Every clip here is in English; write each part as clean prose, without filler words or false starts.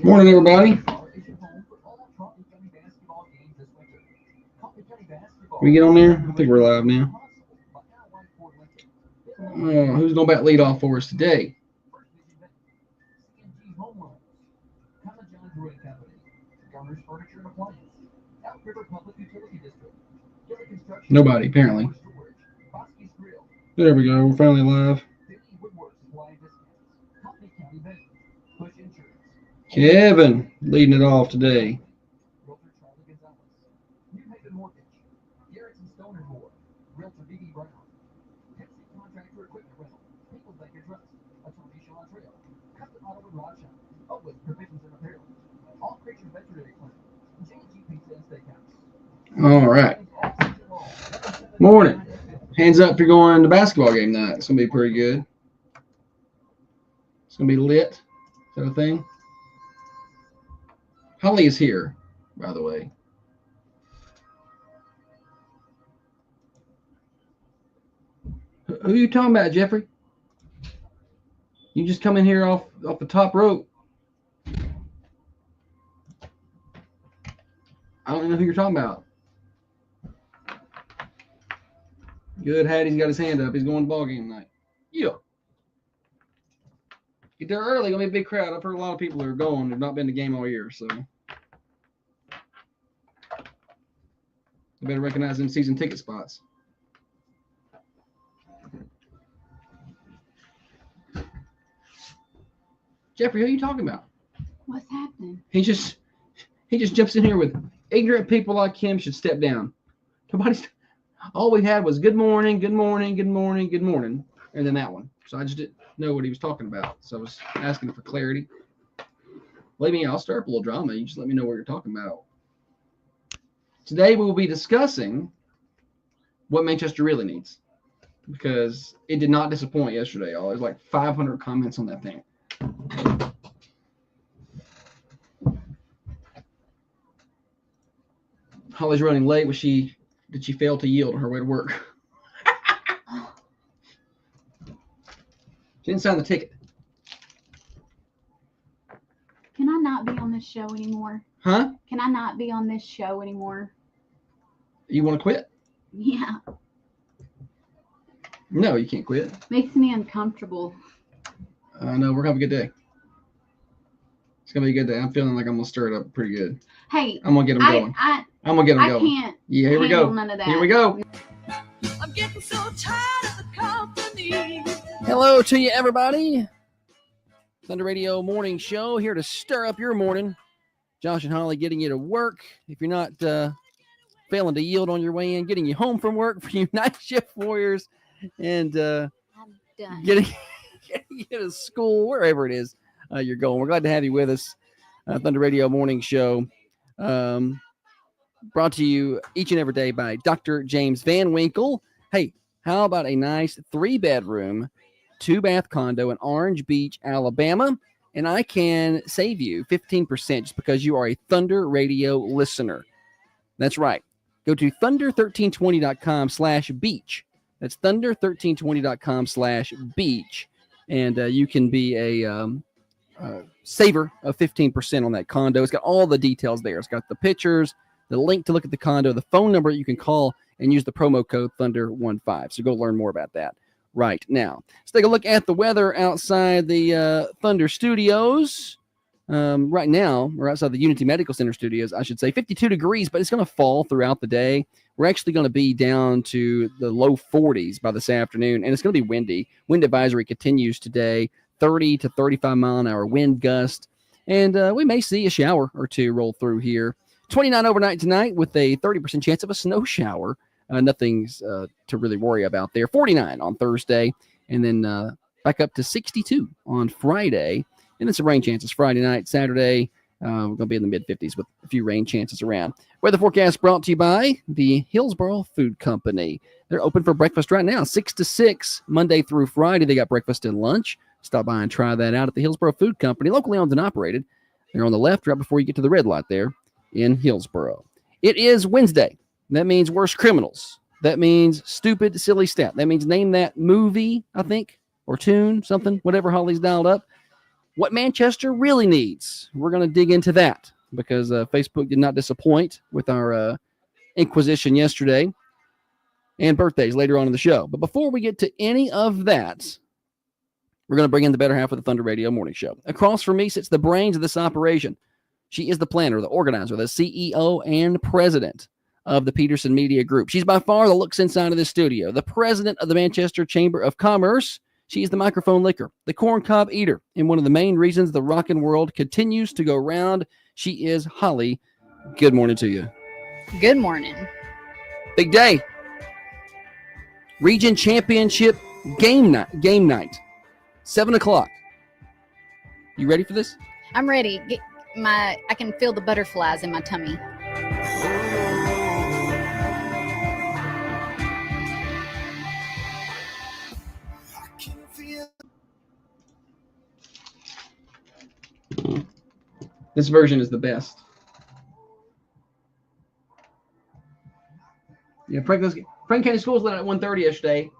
Morning, everybody. We get on there? I think we're live now. Who's going to bat lead off for us today? Nobody, apparently. There we go. We're finally live. Kevin leading it off today. All right. Morning. Hands up if you're going to basketball game tonight. It's going to be pretty good. It's going to be lit. Is that a thing? Holly is here, by the way. Who are you talking about, Jeffrey? You just come in here off the top rope. I don't know who you're talking about. Good, Hattie's got his hand up. He's going to ball game tonight. Yeah. Get there early. Gonna be a big crowd. I've heard a lot of people who are going. They've not been to the game all year, so you better recognize them season ticket spots. Jeffrey, who are you talking about? What's happening? He just jumps in here with ignorant people like him should step down. All we had was good morning, good morning, good morning, good morning, and then that one. So I just didn't know what he was talking about. So I was asking for clarity. I'll stir up a little drama. You just let me know what you're talking about. Today we will be discussing what Manchester really needs, because it did not disappoint yesterday. There's like 500 comments on that thing. Holly's running late. Did she fail to yield on her way to work? She didn't sign the ticket. Can I not be on this show anymore? Huh? Can I not be on this show anymore? You want to quit? Yeah. No, you can't quit. Makes me uncomfortable. No, we're going to have a good day. It's going to be a good day. I'm feeling like I'm going to stir it up pretty good. Hey. I'm going to get them going. I'm going to get them going. I can't. Yeah, here we go. None of that. Here we go. I'm getting so tired of the company. Hello to you, everybody. Thunder Radio Morning Show, here to stir up your morning. Josh and Holly getting you to work. If you're not failing to yield on your way in, getting you home from work for you night shift warriors, and I'm done. getting you to school, wherever it is you're going. We're glad to have you with us. Thunder Radio Morning Show, brought to you each and every day by Dr. James Van Winkle. Hey, how about a nice 3-bedroom, 2-bath condo in Orange Beach, Alabama? And I can save you 15% just because you are a Thunder Radio listener. That's right. Go to thunder1320.com/beach. That's thunder1320.com/beach. And you can be a saver of 15% on that condo. It's got all the details there. It's got the pictures, the link to look at the condo, the phone number you can call, and use the promo code Thunder15. So go learn more about that right now. Let's take a look at the weather outside the Thunder Studios. Right now, we're outside the Unity Medical Center studios, I should say. 52 degrees, but it's going to fall throughout the day. We're actually going to be down to the low 40s by this afternoon, and it's going to be windy. Wind advisory continues today, 30 to 35 mile an hour wind gust, and we may see a shower or two roll through here. 29 overnight tonight with a 30% chance of a snow shower. Nothing's to really worry about there. 49 on Thursday, and then back up to 62 on Friday. And then some rain chances Friday night, Saturday. We're going to be in the mid-50s with a few rain chances around. Weather forecast brought to you by the Hillsboro Food Company. They're open for breakfast right now, 6 to 6, Monday through Friday. They got breakfast and lunch. Stop by and try that out at the Hillsboro Food Company, locally owned and operated. They're on the left right before you get to the red light there in Hillsboro. It is Wednesday. That means worst criminals. That means stupid, silly stat. That means name that movie, I think, or tune, something, whatever Holly's dialed up. what Manchester really needs. We're going to dig into that because Facebook did not disappoint with our Inquisition yesterday and birthdays later on in the show. But before we get to any of that, we're going to bring in the better half of the Thunder Radio Morning Show. Across from me sits the brains of this operation. She is the planner, the organizer, the CEO, and president of the Peterson Media Group. She's by far the looks inside of this studio, the president of the Manchester Chamber of Commerce. She is the microphone licker, the corn cob eater, and one of the main reasons the rockin' world continues to go round. She is Holly. Good morning to you. Good morning. Big day. Region Championship game night. 7 o'clock. You ready for this? I'm ready. I can feel the butterflies in my tummy. This version is the best. Yeah, Franklin County Schools let out at 1:30 yesterday,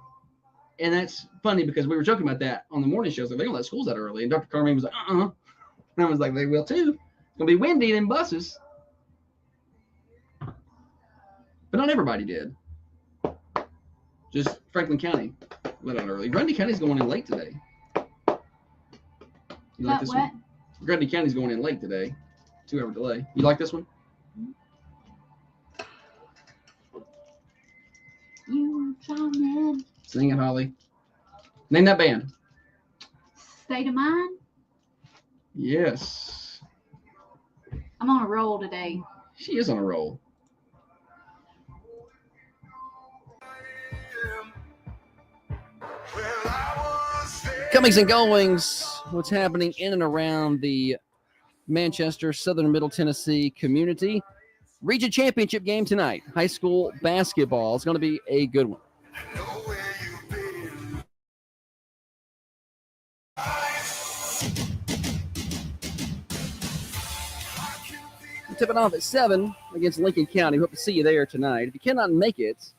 and that's funny because we were joking about that on the morning shows. Like, they don't let schools out early, and Dr. Carmine was like, And I was like, they will too. It's gonna be windy in buses, but not everybody did. Just Franklin County let out early. Grundy County's going in late today. You like this one? Grundy County's going in late today. 2-hour delay. You like this one? You are coming. Sing it, Holly. Name that band. State of Mind. Yes. I'm on a roll today. She is on a roll. Comings and goings. What's happening in and around the Manchester, Southern Middle Tennessee community. Region Championship game tonight. High school basketball. It's going to be a good one. We're tipping off at 7 against Lincoln County. Hope to see you there tonight. If you cannot make it,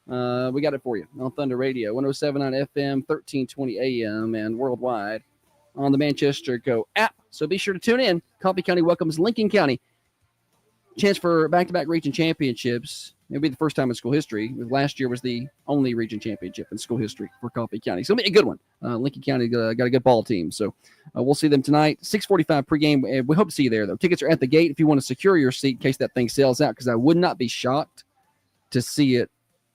we got it for you on Thunder Radio, 107.9 FM, 1320 AM, and worldwide on the Manchester Go app. So be sure to tune in. Coffee County welcomes Lincoln County. Chance for back-to-back region championships. It'll be the first time in school history. Last year was the only region championship in school history for Coffee County. So it'll be a good one. Lincoln County got a good ball team. So we'll see them tonight. 6:45 pregame. We hope to see you there, though. Tickets are at the gate if you want to secure your seat in case that thing sells out, because I would not be shocked to see it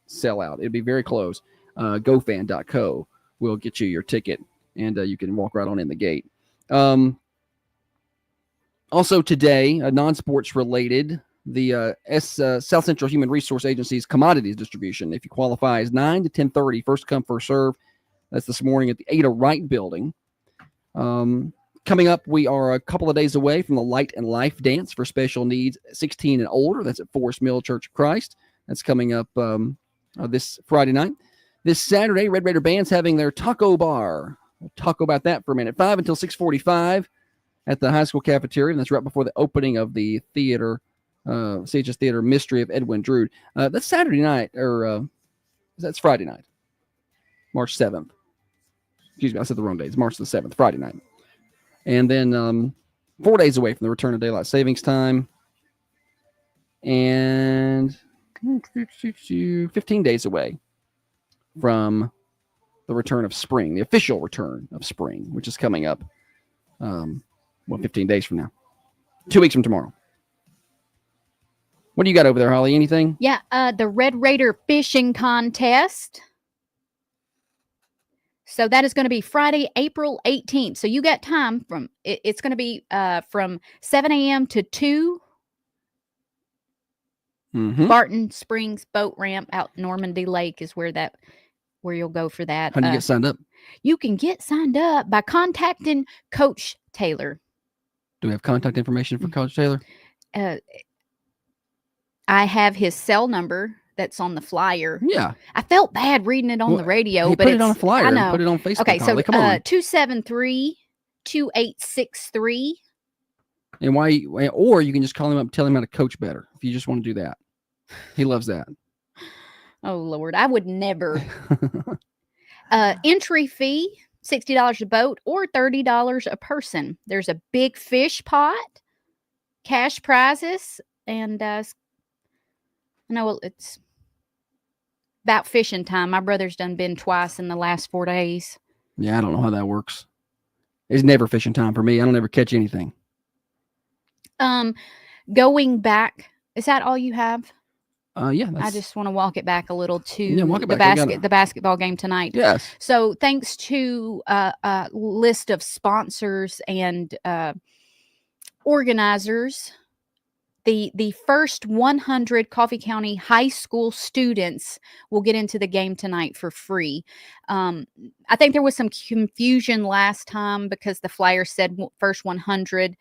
sell out. It'd be very close. GoFan.co will get you your ticket, and you can walk right on in the gate. Also today, non-sports related, the South Central Human Resource Agency's commodities distribution. If you qualify as 9 to 10:30, first come, first serve. That's this morning at the Ada Wright building. Coming up, we are a couple of days away from the Light and Life Dance for special needs 16 and older. That's at Forest Mill Church of Christ. That's coming up this Friday night. This Saturday, Red Raider Band's having their taco bar. We'll talk about that for a minute. 5 until 6:45 at the high school cafeteria, and that's right before the opening of the theater, CHS Theater Mystery of Edwin Drood. That's Saturday night, or that's Friday night, March 7th. Excuse me, I said the wrong day. It's March the 7th, Friday night. And then 4 days away from the return of daylight savings time, and 15 days away from the return of spring, the official return of spring, which is coming up, 15 days from now. 2 weeks from tomorrow. What do you got over there, Holly? Anything? Yeah, the Red Raider fishing contest. So that is going to be Friday, April 18th. So you got time from, it's going to be from 7 a.m. to 2. Mm-hmm. Barton Springs Boat Ramp out Normandy Lake is where you'll go for that. How do you get signed up? You can get signed up by contacting Coach Taylor. Do we have contact information for Coach Taylor? I have his cell number that's on the flyer. Yeah. I felt bad reading it on the radio, but put it on a flyer. I know. Put it on Facebook. Okay, Holly. so Come on. 273-2863. And or you can just call him up and tell him how to coach better if you just want to do that. He loves that. Oh, Lord, I would never. Entry fee $60 a boat, or $30 a person. There's a big fish pot, cash prizes, and I know it's about fishing time. My brother's done been twice in the last 4 days. Yeah, I don't know how that works. It's never fishing time for me. I don't ever catch anything. Going back, is that all you have? Yeah. I just want to walk it back a little to walk it the back. I gotta- the basketball game tonight. Yes. So thanks to a list of sponsors and organizers, the first 100 Coffee County high school students will get into the game tonight for free. I think there was some confusion last time because the flyer said first 100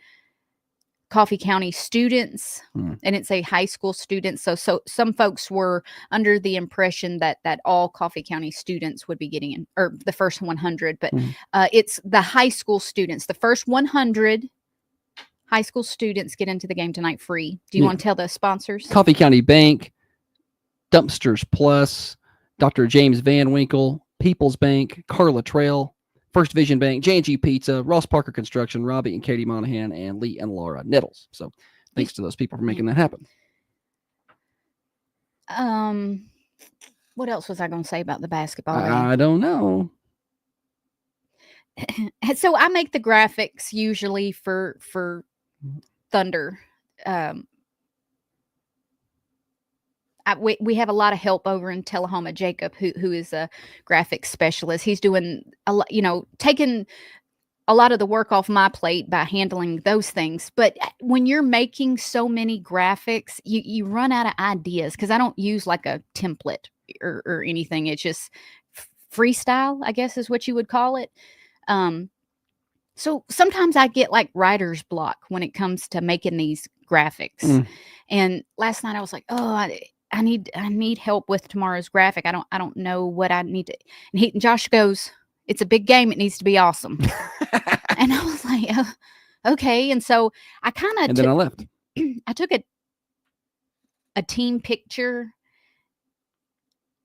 Coffee County students, and it's a high school students. So some folks were under the impression that all Coffee County students would be getting in, or the first 100, but it's the high school students. The first 100 high school students get into the game tonight free. Do you want to tell the sponsors? Coffee County Bank, Dumpsters Plus, Dr. James Van Winkle, People's Bank, Carla Trail, First Vision Bank, J&G Pizza, Ross Parker Construction, Robbie and Katie Monahan, and Lee and Laura Nettles. So thanks to those people for making that happen. What else was I going to say about the basketball game? I don't know. So I make the graphics usually for Thunder. We have a lot of help over in Tullahoma. Jacob, who is a graphics specialist, he's doing a lot, taking a lot of the work off my plate by handling those things. But when you're making so many graphics, you run out of ideas, because I don't use like a template or anything. It's just freestyle, I guess is what you would call it. So sometimes I get like writer's block when it comes to making these graphics. And last night I was like, oh, I need help with tomorrow's graphic. I don't know what I need to. And Josh goes, it's a big game. It needs to be awesome. And I was like, oh, okay. And so I kind of, and then I left. I took a team picture,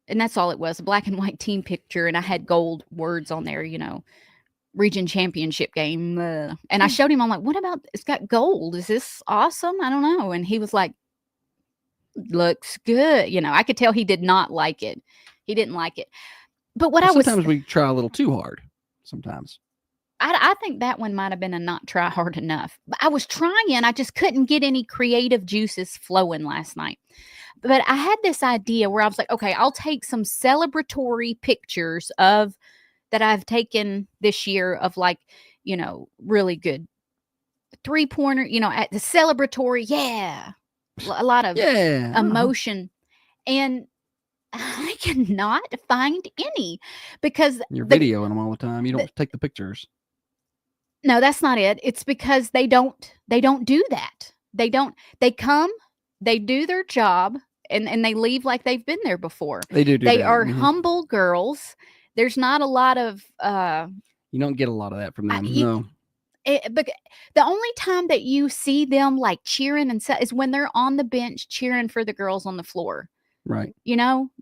and that's all it was, a black and white team picture. And I had gold words on there, region championship game. And I showed him, I'm like, what about, it's got gold. Is this awesome? I don't know. And he was like, looks good. I could tell he did not like it. He didn't like it. But sometimes we try a little too hard. Sometimes. I think that one might have been a not try hard enough. But I was trying. I just couldn't get any creative juices flowing last night. But I had this idea where I was like, okay, I'll take some celebratory pictures that I've taken this year of like, really good 3-pointer, at the celebratory. Yeah. A lot of emotion. And I cannot find any, because you're videoing them all the time. You don't take the pictures. No, that's not it. It's because they don't do that. They come, they do their job, and they leave like they've been there before. They do They that. are humble girls. There's not a lot of you don't get a lot of that from them. No. But the only time that you see them like cheering is when they're on the bench cheering for the girls on the floor. Right.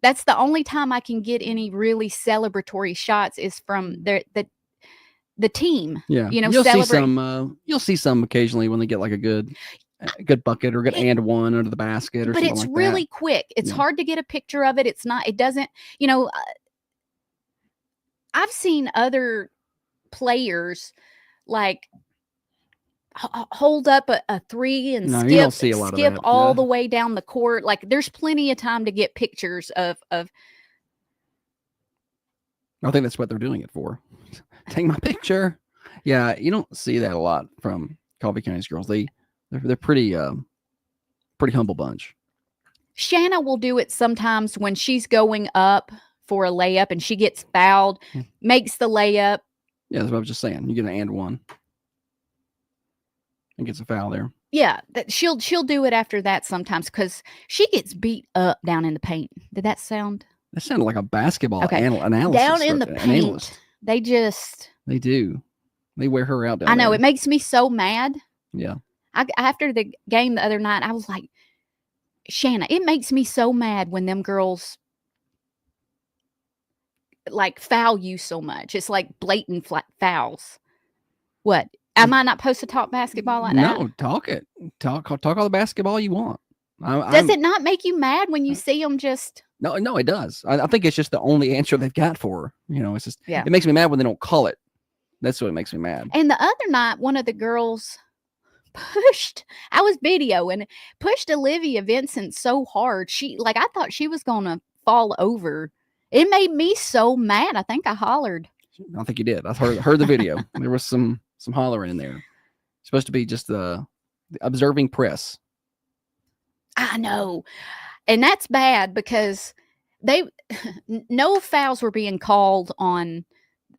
That's the only time I can get any really celebratory shots is from the team. Yeah. You'll see some occasionally when they get like a good bucket or good and one under the basket or something like that. But it's really quick. It's hard to get a picture of it. It doesn't, I've seen other players like hold up a three and skip all the way down the court. Like there's plenty of time to get pictures of. I think that's what they're doing it for. Take my picture. Yeah, you don't see that a lot from Coffee County's girls. They're pretty humble bunch. Shanna will do it sometimes when she's going up for a layup and she gets fouled, makes the layup. Yeah, that's what I was just saying. You get an and one. And gets a foul there. Yeah, she'll do it after that sometimes because she gets beat up down in the paint. Did that sound? That sounded like a basketball analysis. Down in the paint. They do. They wear her out down I know. there. It makes me so mad. Yeah. After the game the other night, I was like, Shanna, it makes me so mad when them girls like foul you so much. It's like blatant fouls. What? Am I not supposed to talk basketball like that? No, talk it. Talk all the basketball you want. Does it not make you mad when you see them just? No, it does. I think it's just the only answer they've got for her. You know, it's just, Yeah. It makes me mad when they don't call it. That's what makes me mad. And the other night, one of the girls I was videoing, pushed Olivia Vincent so hard. I thought she was going to fall over. It made me so mad. I think I hollered. I think you did. I heard the video. There was some hollering in there. It's supposed to be just the observing press. I know. And that's bad because no fouls were being called on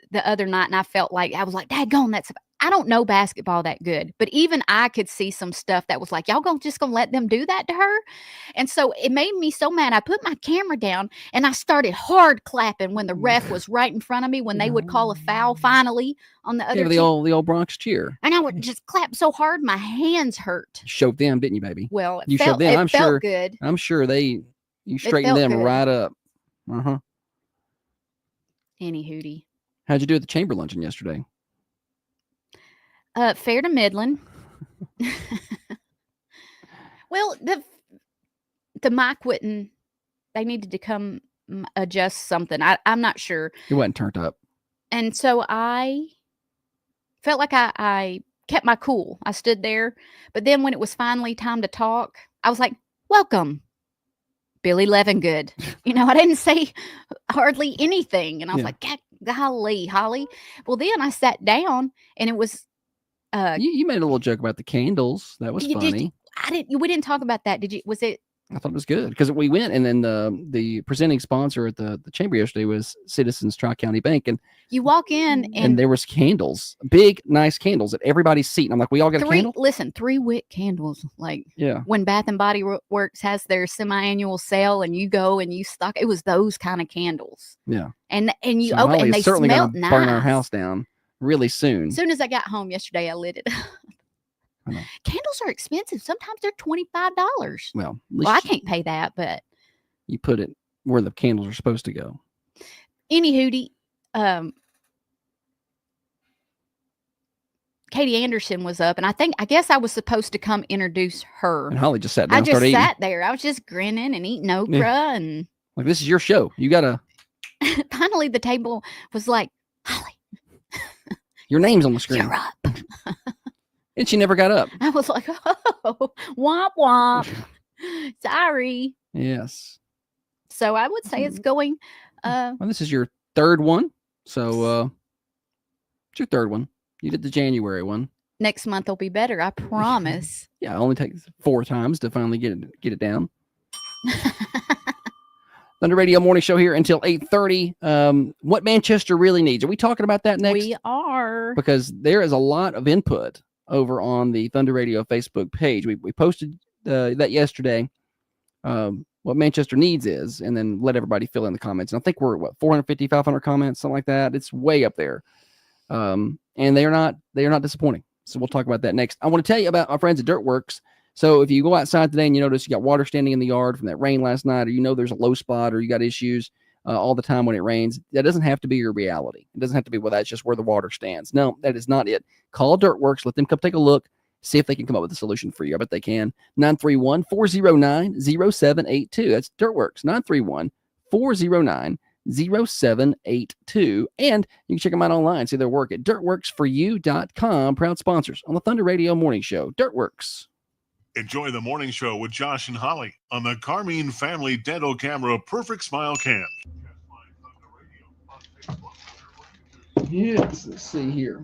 the other night. And I felt like, I was like, daggone, I don't know basketball that good, but even I could see some stuff that was like, y'all just gonna let them do that to her? And so it made me so mad. I put my camera down and I started hard clapping when the ref was right in front of me, when they would call a foul finally on the other team. The old Bronx cheer. And I would just clap so hard my hands hurt. You showed them, didn't you, baby? Well, You showed them. It felt good. I'm sure you straightened them right up. Uh-huh. Any hootie. How'd you do at the chamber luncheon yesterday? Fair to middling. Well, the mic wouldn't. They needed to come adjust something. I'm not sure. It wasn't turned up. And so I felt like I kept my cool. I stood there. But then when it was finally time to talk, I was like, welcome, Billy Levingood. I didn't say hardly anything. And I was like, golly, Holly. Well, then I sat down and it was. You made a little joke about the candles. That was funny. We didn't talk about that. Did you? Was it? I thought it was good because we went, and then the presenting sponsor at the chamber yesterday was Citizens Tri-County Bank, and you walk in and there was candles, big nice candles at everybody's seat. And I'm like, we all got a candle. Listen, 3-wick candles, like yeah. When Bath and Body Works has their semi-annual sale, and you go and you stock, it was those kind of candles. Yeah, and you open, and they certainly smelled nice. Burn our house down really soon. As soon as I got home yesterday, I lit it up. Candles are expensive. Sometimes they're $25. Well, I can't pay that, but you put it where the candles are supposed to go. Any hootie, Katie Anderson was up, and I guess I was supposed to come introduce her. And Holly just sat down. I just sat there. I was just grinning and eating okra and like, this is your show. You gotta. Finally, the table was like, Holly, your name's on the screen. You're up. And she never got up. I was like, oh, womp womp. Sorry. Yes. So I would say it's going. Well, this is your third one. So it's your third one. You did the January one. Next month will be better. I promise. Yeah, it only takes 4 times to finally get it down. Thunder Radio Morning Show here until 8:30. What Manchester really needs. Are we talking about that next? We are. Because there is a lot of input over on the Thunder Radio Facebook page. We posted that yesterday. What Manchester needs is, and then let everybody fill in the comments. And I think we're 450, 500 comments, something like that. It's way up there. And they are not disappointing. So we'll talk about that next. I want to tell you about our friends at Dirtworks. So if you go outside today and you notice you got water standing in the yard from that rain last night, or there's a low spot, or you got issues all the time when it rains, that doesn't have to be your reality. It doesn't have to be, well, that's just where the water stands. No, that is not it. Call Dirtworks. Let them come take a look. See if they can come up with a solution for you. I bet they can. 931-409-0782. That's Dirtworks. 931-409-0782. And you can check them out online. See their work at dirtworksforyou.com. Proud sponsors on the Thunder Radio Morning Show. Dirtworks. Enjoy the morning show with Josh and Holly on the Carmine Family Dental Camera Perfect Smile Cam. Yes, let's see here.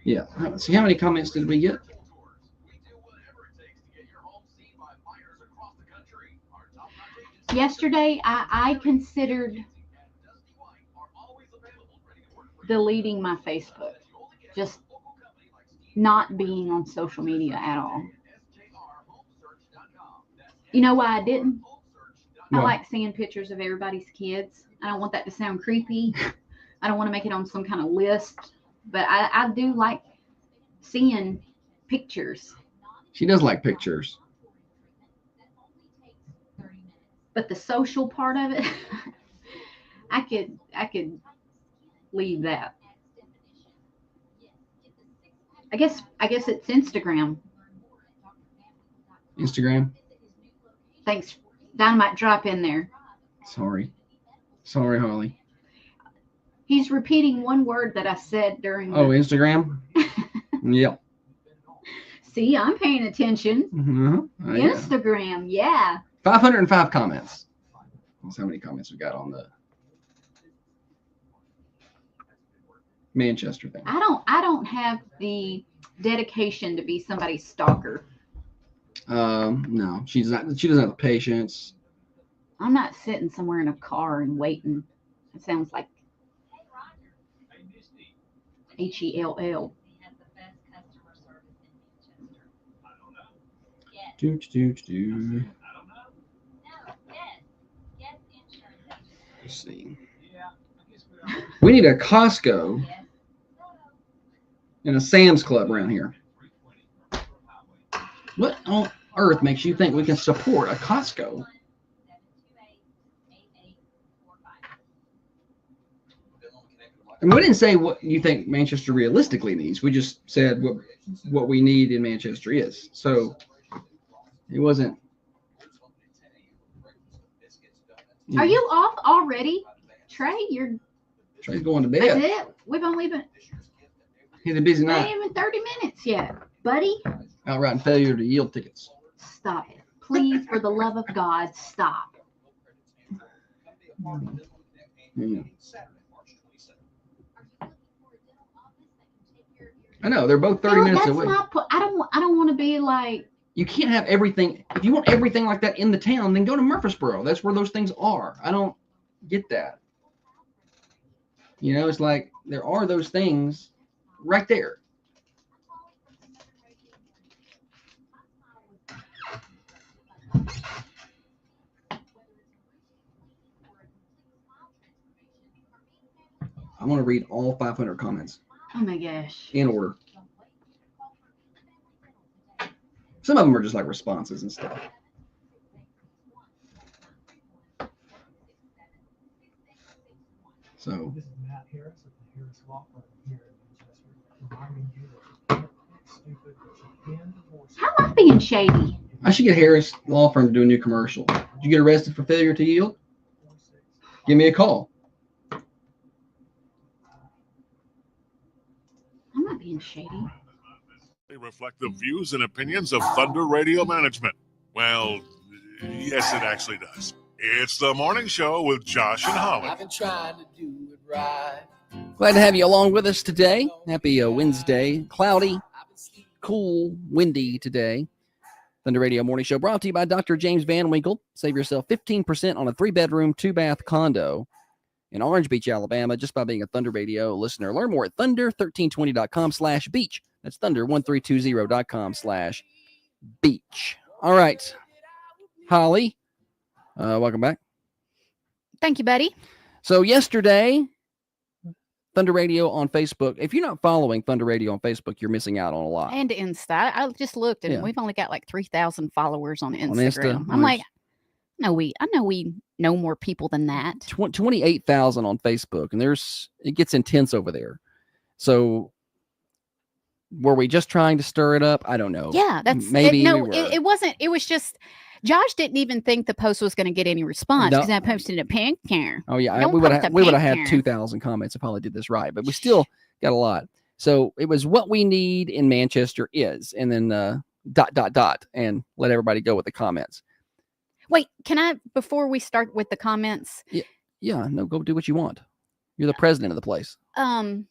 Yeah. Let's see, how many comments did we get? Yesterday, I considered deleting my Facebook, just not being on social media at all. You know why I didn't? I like seeing pictures of everybody's kids. I don't want that to sound creepy. I don't want to make it on some kind of list, but I do like seeing pictures, She does like pictures. but the social part of it, I could leave that. I guess it's Instagram. Instagram. Thanks. Dynamite drop in there. Sorry, Holly. He's repeating one word that I said during. Oh, Instagram. Yep. See, I'm paying attention. Uh-huh. Yeah. Instagram, yeah. 505 comments. That's how many comments we got on the Manchester thing. I don't have the dedication to be somebody's stalker. No, she doesn't have the patience. I'm not sitting somewhere in a car and waiting. It sounds like HELL. Do. Let's see. We need a Costco and a Sam's Club around here. What on earth makes you think we can support a Costco? And we didn't say what you think Manchester realistically needs. We just said what we need in Manchester is. So it wasn't. Are you off already, Trey? Trey's going to That's bed. it. We've only been. He's a busy Not night. even 30 minutes yet, buddy. Outright failure to yield tickets. Stop it, please, for the love of God, stop. Yeah. I know they're both 30 minutes that's away. I don't want to be like. You can't have everything. If you want everything like that in the town, then go to Murfreesboro. That's where those things are. I don't get that. You know, it's like there are those things right there. I want to read all 500 comments Oh my gosh. in order. Some of them are just like responses and stuff. So, This is Matt Harris at the Harris Law Firm here in Manchester, reminding you that stupid and divorce. How am I being shady? I should get Harris Law Firm to do a new commercial. Did you get arrested for failure to yield? Give me a call. I'm not being shady. They reflect the views and opinions of Thunder Radio Management. Well, yes, it actually does. It's the morning show with Josh and Holly. I've been trying to do it right. Glad to have you along with us today. Happy Wednesday. Cloudy, cool, windy today. Thunder Radio Morning Show brought to you by Dr. James Van Winkle. Save yourself 15% on a 3-bedroom, 2-bath condo in Orange Beach, Alabama, just by being a Thunder Radio listener. Learn more at thunder1320.com/beach. That's thunder1320.com/beach. All right. Holly, welcome back. Thank you, buddy. So yesterday, Thunder Radio on Facebook. If you're not following Thunder Radio on Facebook, you're missing out on a lot. And Insta. I just looked, and Yeah. we've only got like 3,000 followers on Insta, Instagram. I'm nice. like, I know we know more people than that. 28,000 on Facebook, and it gets intense over there. So were we just trying to stir it up? I don't know. Yeah, that's maybe. no, we were. it wasn't. It was just Josh didn't even think the post was going to get any response No. because I posted a pink care. Oh yeah, Don't we would post have a had picture. 2,000 comments if Holly did this right, but we still got a lot. So it was what we need in Manchester is, and then and let everybody go with the comments. Wait, can I before we start with the comments? Yeah, no, go do what you want. You're the president of the place. I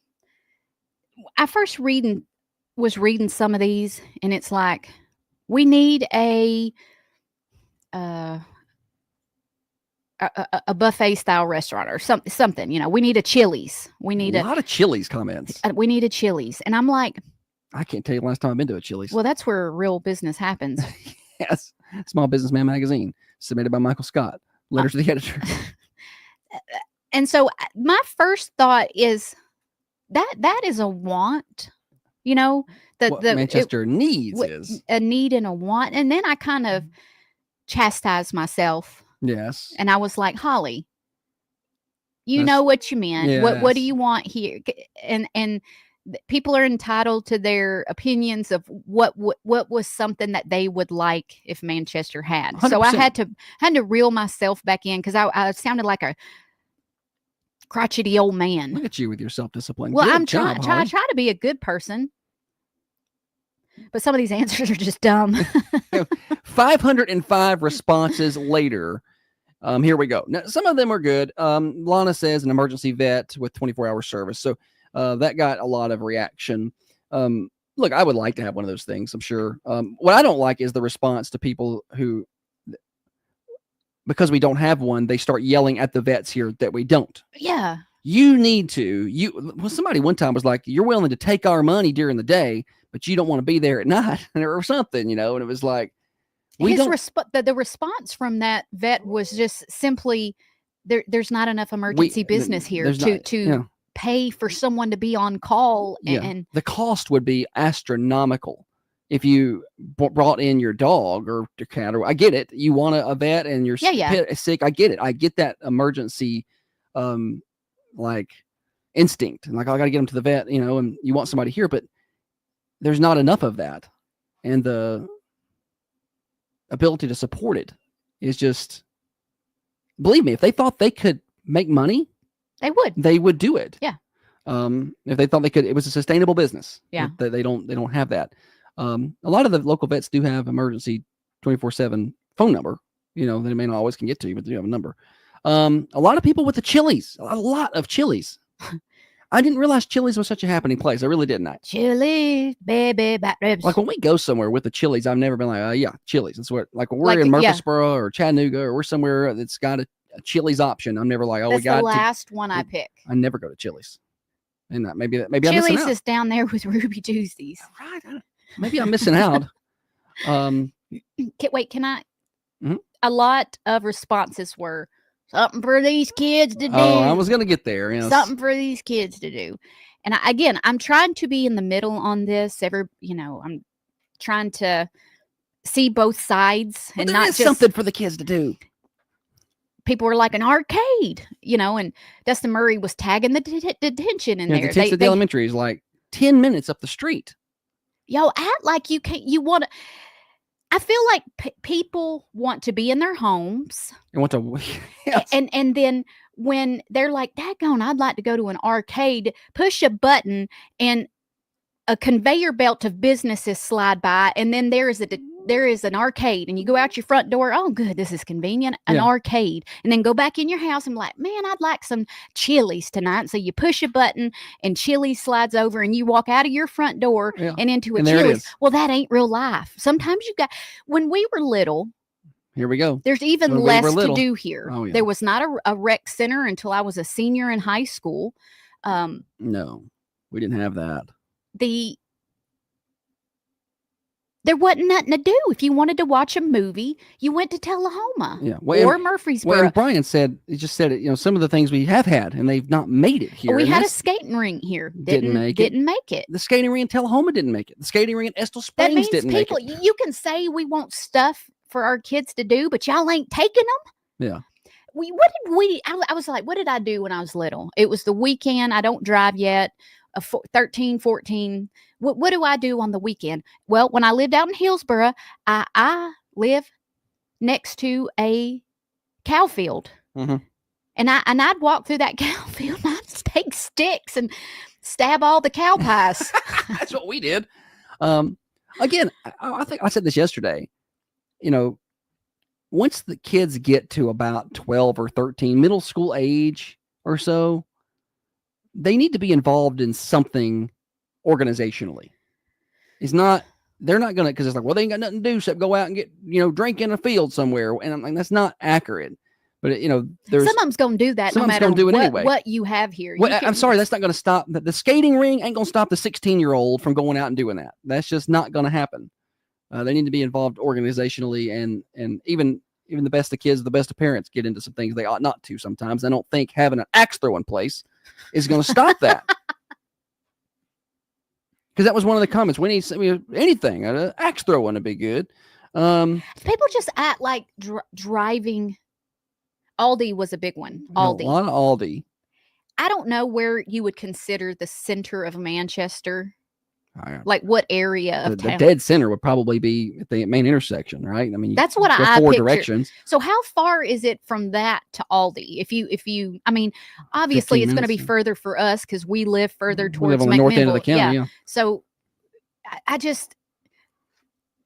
first was reading some of these, and it's like we need a buffet style restaurant or something. You know, we need a Chili's. We need a lot of Chili's comments. we need a Chili's, and I'm like, I can't tell you the last time I've been to a Chili's. well, that's where real business happens. Yes, Small Businessman Magazine, submitted by Michael Scott. Letter to the editor. And so my first thought is that is a want. You know, What Manchester needs what- is a need and a want. And then I kind of chastised myself, yes. and I was like, Holly, you That's- know what you meant. What do yes. you want here? And people are entitled to their opinions of what was something that they would like if Manchester had. So I 100%. had to reel myself back in, because I sounded like a crotchety old man. Look at you with your self-discipline. Well, Good I'm job, trying Holly. try to be a good person, but some of these answers are just dumb. 505 responses later. Here we go. Now, some of them are good. Lana says an emergency vet with 24-hour service. So that got a lot of reaction. Look, I would like to have one of those things, I'm sure. What I don't like is the response to people who, because we don't have one, they start yelling at the vets here that we don't. Yeah. You need to. Well, somebody one time was like, you're willing to take our money during the day, but you don't want to be there at night or something, and it was like, the response from that vet was just simply, there's not enough emergency business here to pay for someone to be on call. And the cost would be astronomical if you brought in your dog or your cat. Or I get it. You want a vet and your pet is sick. I get it. I get that emergency, like instinct. And like, I got to get them to the vet, and you want somebody here, but there's not enough of that. And the ability to support it is just, believe me, if they thought they could make money, they would do it. Yeah. If they thought they could, it was a sustainable business. Yeah. They don't have that. A lot of the local vets do have emergency 24/7 phone number, that they may not always can get to, but they do have a number. A lot of people with the Chili's, a lot of Chili's. I didn't realize Chili's was such a happening place. I really didn't. Chili's, baby, back ribs. Like when we go somewhere with the Chili's, I've never been like, yeah, Chili's. That's what, like when we're in Murfreesboro or Chattanooga, or we're somewhere that's got a Chili's option. I'm never like, that's the last one I pick. I never go to Chili's. And maybe Chili's is down there with Ruby Tuesdays. Right. Maybe I'm missing out. Wait, can I? Mm-hmm. A lot of responses were something for these kids to do. Oh, I was going to get there. Something for these kids to do. And I'm trying to be in the middle on this. I'm trying to see both sides, and not just something for the kids to do. People were like an arcade, and Dustin Murray was tagging the detention in there. The elementary is like 10 minutes up the street. Yo, act like you want to. I feel like people want to be in their homes. And want to, yes. And then when they're like, daggone, I'd like to go to an arcade, push a button and a conveyor belt of businesses slide by, and then there is an arcade, and you go out your front door. Oh, good, this is convenient. An arcade, and then go back in your house and be like, man, I'd like some Chili's tonight. So you push a button, and Chili's slides over, and you walk out of your front door and into a Chili's. Well, that ain't real life. Sometimes when we were little. Here we go. There's even less to do here. Oh, yeah. There was not a rec center until I was a senior in high school. No, we didn't have that. There wasn't nothing to do. If you wanted to watch a movie, you went to Tullahoma or Murfreesboro. Well, Brian just said it, some of the things we have had, and they've not made it here. We had a skating rink here. Didn't make it. The skating rink in Tullahoma didn't make it. The skating rink in Estill Springs didn't make it. You can say we want stuff for our kids to do, but y'all ain't taking them. Yeah. I was like, what did I do when I was little? It was the weekend. I don't drive yet. 13, 14. What do I do on the weekend? Well, when I lived out in Hillsboro, I live next to a cow field. Mm-hmm. And I'd walk through that cow field, and I'd take sticks and stab all the cow pies. That's what we did. Again, I think I said this yesterday. Once the kids get to about 12 or 13, middle school age or so, they need to be involved in something organizationally. They're not going to, because it's like, well, they ain't got nothing to do except go out and get, drink in a field somewhere. And I'm like, that's not accurate. But, there's some of them's going to do that no matter what you have here. I'm sorry, that's not going to stop. The skating ring ain't going to stop the 16-year-old from going out and doing that. That's just not going to happen. They need to be involved organizationally, and even the best of kids, the best of parents get into some things they ought not to sometimes. I don't think having an axe throwing place is going to stop that. because that was one of the comments. We need anything. Axe throwing would be good. People just act like driving. Aldi was a big one. Aldi. A lot of Aldi. I don't know where you would consider the center of Manchester. Yeah. Like what area of The town? dead center would probably be at the main intersection, right? I mean, That's what go I four picture. directions. So how far is it from that to Aldi? If you, I mean, obviously 15 it's going to be minutes. further for us because we live further We towards live on the north end of the McMinnville. county. Yeah. So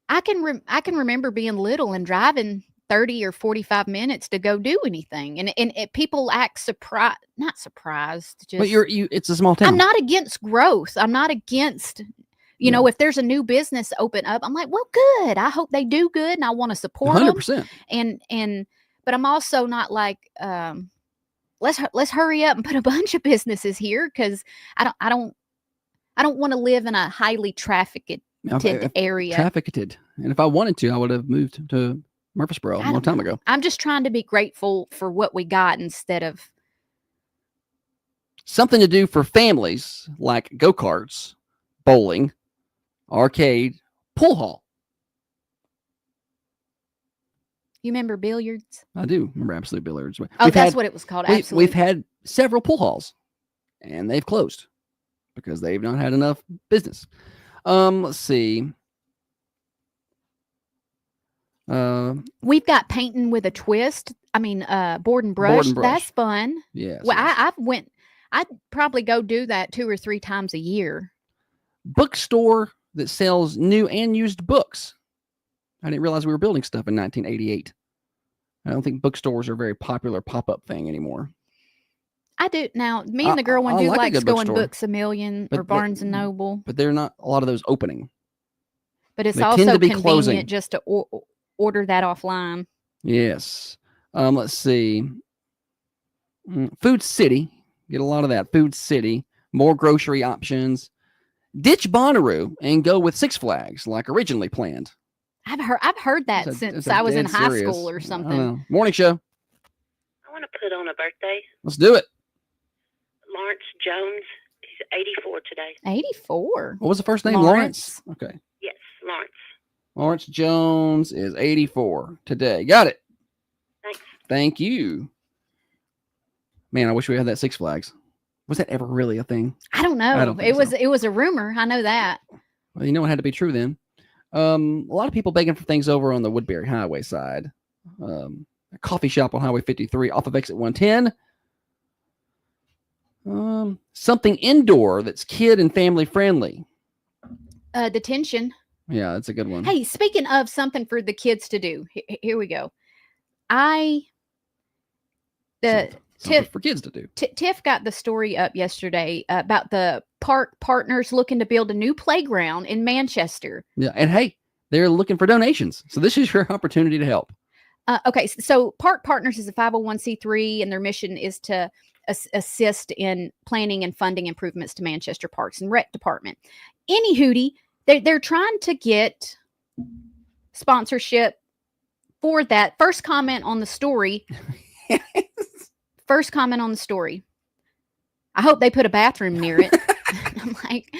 I can remember being little and driving 30 or 45 minutes to go do anything, and people act not surprised. Just, But it's a small town. I'm not against growth. I'm not against. You know, if there's a new business open up, I'm like, well, good. I hope they do good, and I want to support 100%. them. But I'm also not like, let's hurry up and put a bunch of businesses here because I don't want to live in a highly trafficked area. Trafficked, and if I wanted to, I would have moved to Murfreesboro a long time ago. I'm just trying to be grateful for what we got instead of something to do for families like go-karts, bowling, arcade, pool hall. You remember billiards? I do remember Absolute Billiards. Oh, that's what it was called. Absolute. We've had several pool halls, and they've closed because they've not had enough business. Let's see. We've got painting with a twist. I mean, board and brush. That's fun. Yes. Well, I'd probably go do that 2 or 3 times a year. Bookstore that sells new and used books. I didn't realize we were building stuff in 1988. I don't think bookstores are a very popular pop-up thing anymore. I do now. Me and the girl one do likes going bookstore. Books a Million or Barnes and Noble, but they're not a lot of those opening. But it's they also tend to be convenient closing. just to order that offline. Yes. Let's see. Food City. Get a lot of that. Food City. More grocery options. Ditch Bonnaroo and go with Six Flags like originally planned. I've heard that since I was in high school or something. Morning show. I want to put on a birthday. Let's do it. Lawrence Jones. He's 84 today. 84. What was the first name? Lawrence. Okay. Yes, Lawrence. Lawrence Jones is 84 today. Got it. Thanks. Thank you. Man, I wish we had that Six Flags. Was that ever really a thing? I don't know. I don't think It was a rumor. I know that. Well, you know it had to be true then. A lot of people begging for things over on the Woodbury Highway side. A coffee shop on Highway 53 off of exit 110. Something indoor that's kid and family friendly. Detention. Yeah, that's a good one. Hey, speaking of something for the kids to do, here we go. Something for kids to do. Tiff got the story up yesterday about the park partners looking to build a new playground in Manchester. Yeah, and hey, they're looking for donations. So this is your opportunity to help. Okay, so Park Partners is a 501c3, and their mission is to assist in planning and funding improvements to Manchester Parks and Rec Department. Any hootie, they're trying to get sponsorship for that. First comment on the story. I hope they put a bathroom near it. I'm like,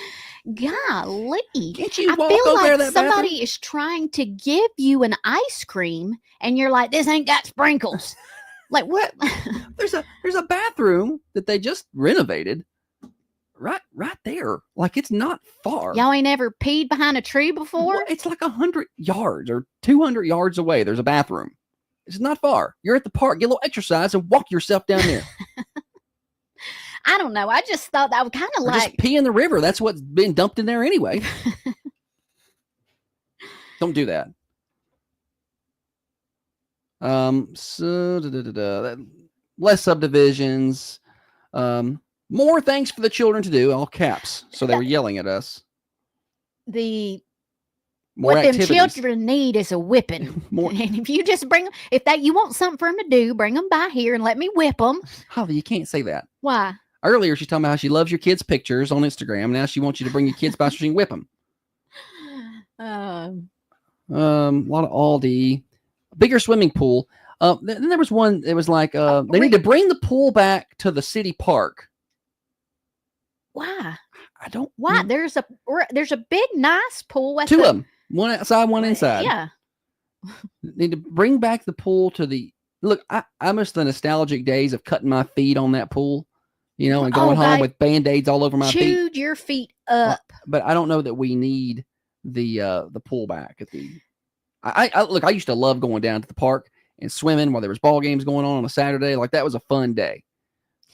golly. Can't you I walk feel over like that somebody bathroom? is trying to give you an ice cream and you're like, this ain't got sprinkles. Like what? There's a bathroom that they just renovated right there. Like it's not far. Y'all ain't ever peed behind a tree before? Well, it's like 100 yards or 200 yards away. There's a bathroom. It's not far. You're at the park. Get a little exercise and walk yourself down there. I don't know. I just thought that would kind of like just pee in the river. That's what's been dumped in there anyway. Don't do that. Less subdivisions. More things for the children to do. All caps. So they were yelling at us. More what activities. them children need is a whipping. More. And if you just bring, you want something for them to do, bring them by here and let me whip them. Holly, you can't say that. Why? Earlier, she's talking about how she loves your kids' pictures on Instagram. Now she wants you to bring your kids by so she can whip them. A lot of Aldi. Bigger swimming pool. Then there was one that was like, they need to bring the pool back to the city park. Why? I don't. Why? There's a big nice pool at Two the, of them, one outside, one inside. Yeah. Need to bring back the pool to the look. I miss the nostalgic days of cutting my feet on that pool, and going home with Band-Aids all over my feet. Chewed your feet up. But I don't know that we need the pool back at the. I look. I used to love going down to the park and swimming while there was ball games going on a Saturday. Like that was a fun day.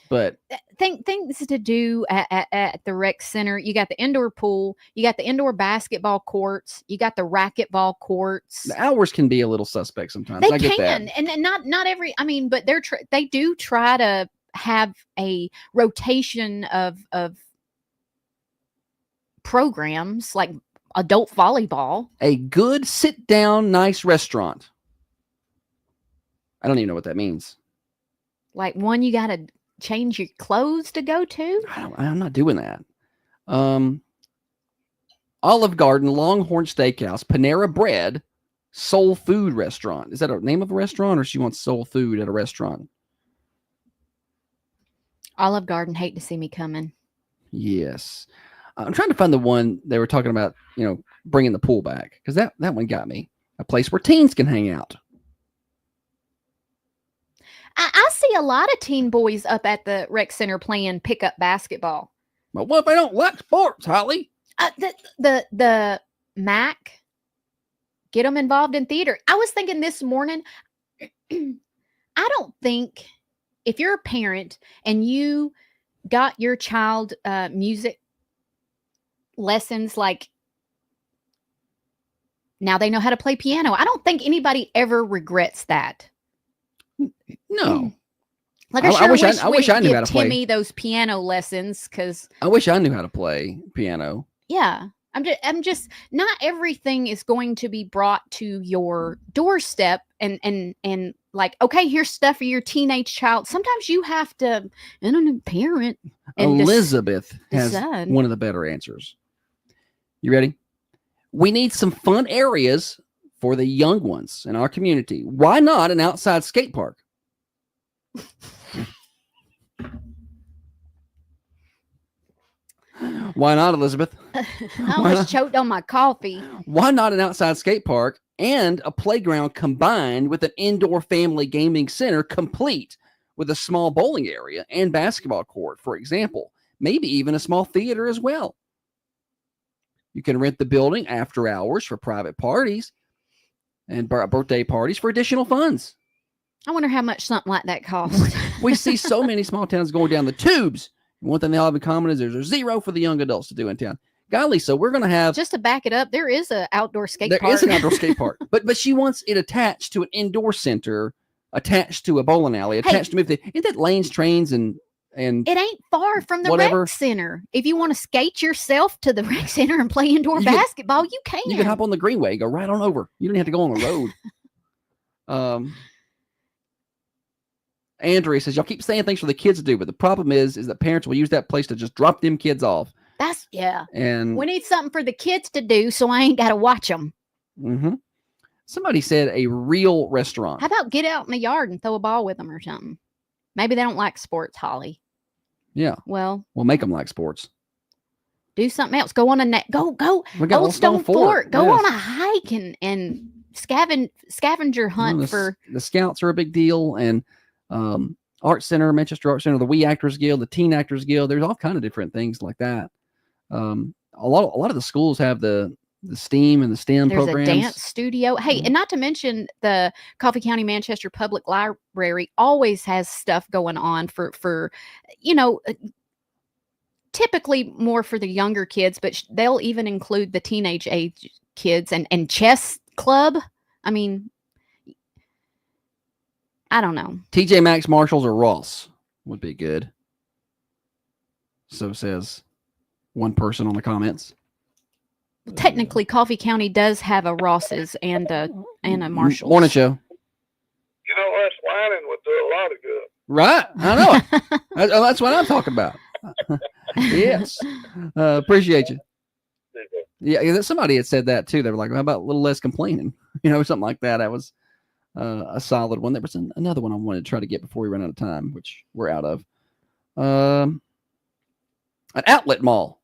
But Things to do at the rec center. You got the indoor pool. You got the indoor basketball courts. You got the racquetball courts. the hours can be a little suspect sometimes. They I get can, that. and not every. I mean, but they do try to have a rotation of programs like adult volleyball. A good sit down, nice restaurant. I don't even know what that means. Like one you got to change your clothes to go to. I'm not doing that. Olive Garden, Longhorn Steakhouse, Panera Bread, Soul Food Restaurant. Is that a name of a restaurant, or she wants soul food at a restaurant? Olive Garden, hate to see me coming. Yes. I'm trying to find the one they were talking about, bringing the pool back, because that one got me. A place where teens can hang out. I see a lot of teen boys up at the rec center playing pickup basketball. But what if they don't like sports, Holly? The MAC, get them involved in theater. I was thinking this morning, I don't think if you're a parent and you got your child music lessons, like now they know how to play piano. I don't think anybody ever regrets that. No. Like I wish I knew how to play. Timmy those piano lessons, because I wish I knew how to play piano. yeah, I'm just not everything is going to be brought to your doorstep and like, okay, here's stuff for your teenage child. Sometimes you have to, I don't know, parent. And Elizabeth has decide. one of the better answers. You ready? We need some fun areas for the young ones in our community. Why not an outside skate park? Why not, Elizabeth? I almost choked on my coffee. Why not an outside skate park and a playground combined with an indoor family gaming center, complete with a small bowling area and basketball court, for example? Maybe even a small theater as well. You can rent the building after hours for private parties and birthday parties for additional funds. I wonder how much something like that costs. We see so many small towns going down the tubes. One thing they all have in common is there's a zero for the young adults to do in town. Golly, so we're going to have... Just to back it up, there is an outdoor skate park. There is an outdoor skate park. But she wants it attached to an indoor center, attached to a bowling alley, attached to movie. Isn't that lanes, trains, and it ain't far from the whatever. rec center. If you want to skate yourself to the rec center and play indoor basketball, you can. You can hop on the greenway, go right on over. You don't have to go on the road. Andrea says, y'all keep saying things for the kids to do, but the problem is that parents will use that place to just drop them kids off. And we need something for the kids to do, so I ain't got to watch them. Mm-hmm. Somebody said a real restaurant. How about get out in the yard and throw a ball with them or something? Maybe they don't like sports, Holly. Yeah. Well, we'll make them like sports. Do something else. Go on a go. We got Old Stone Fort. Go yes. on a hike and scavenger hunt for the Scouts are a big deal, and Art Center, Manchester Art Center, the Wee Actors Guild, the Teen Actors Guild. There's all kind of different things like that. A lot of the schools have the STEAM and the STEM programs. There's a dance studio. Hey, and not to mention the Coffee County Manchester Public Library always has stuff going on for typically more for the younger kids, but they'll even include the teenage age kids and chess club. I mean, I don't know. TJ Maxx, Marshalls, or Ross would be good. So says one person on the comments. Technically, Coffee County does have a Ross's and a Marshalls. Morning show. You know, us whining would do a lot of good. Right. I know. That's what I'm talking about. Yes. Appreciate you. Yeah, somebody had said that too. They were like, how about a little less complaining? Something like that. That was a solid one. There was another one I wanted to try to get before we run out of time, which we're out of. An outlet mall.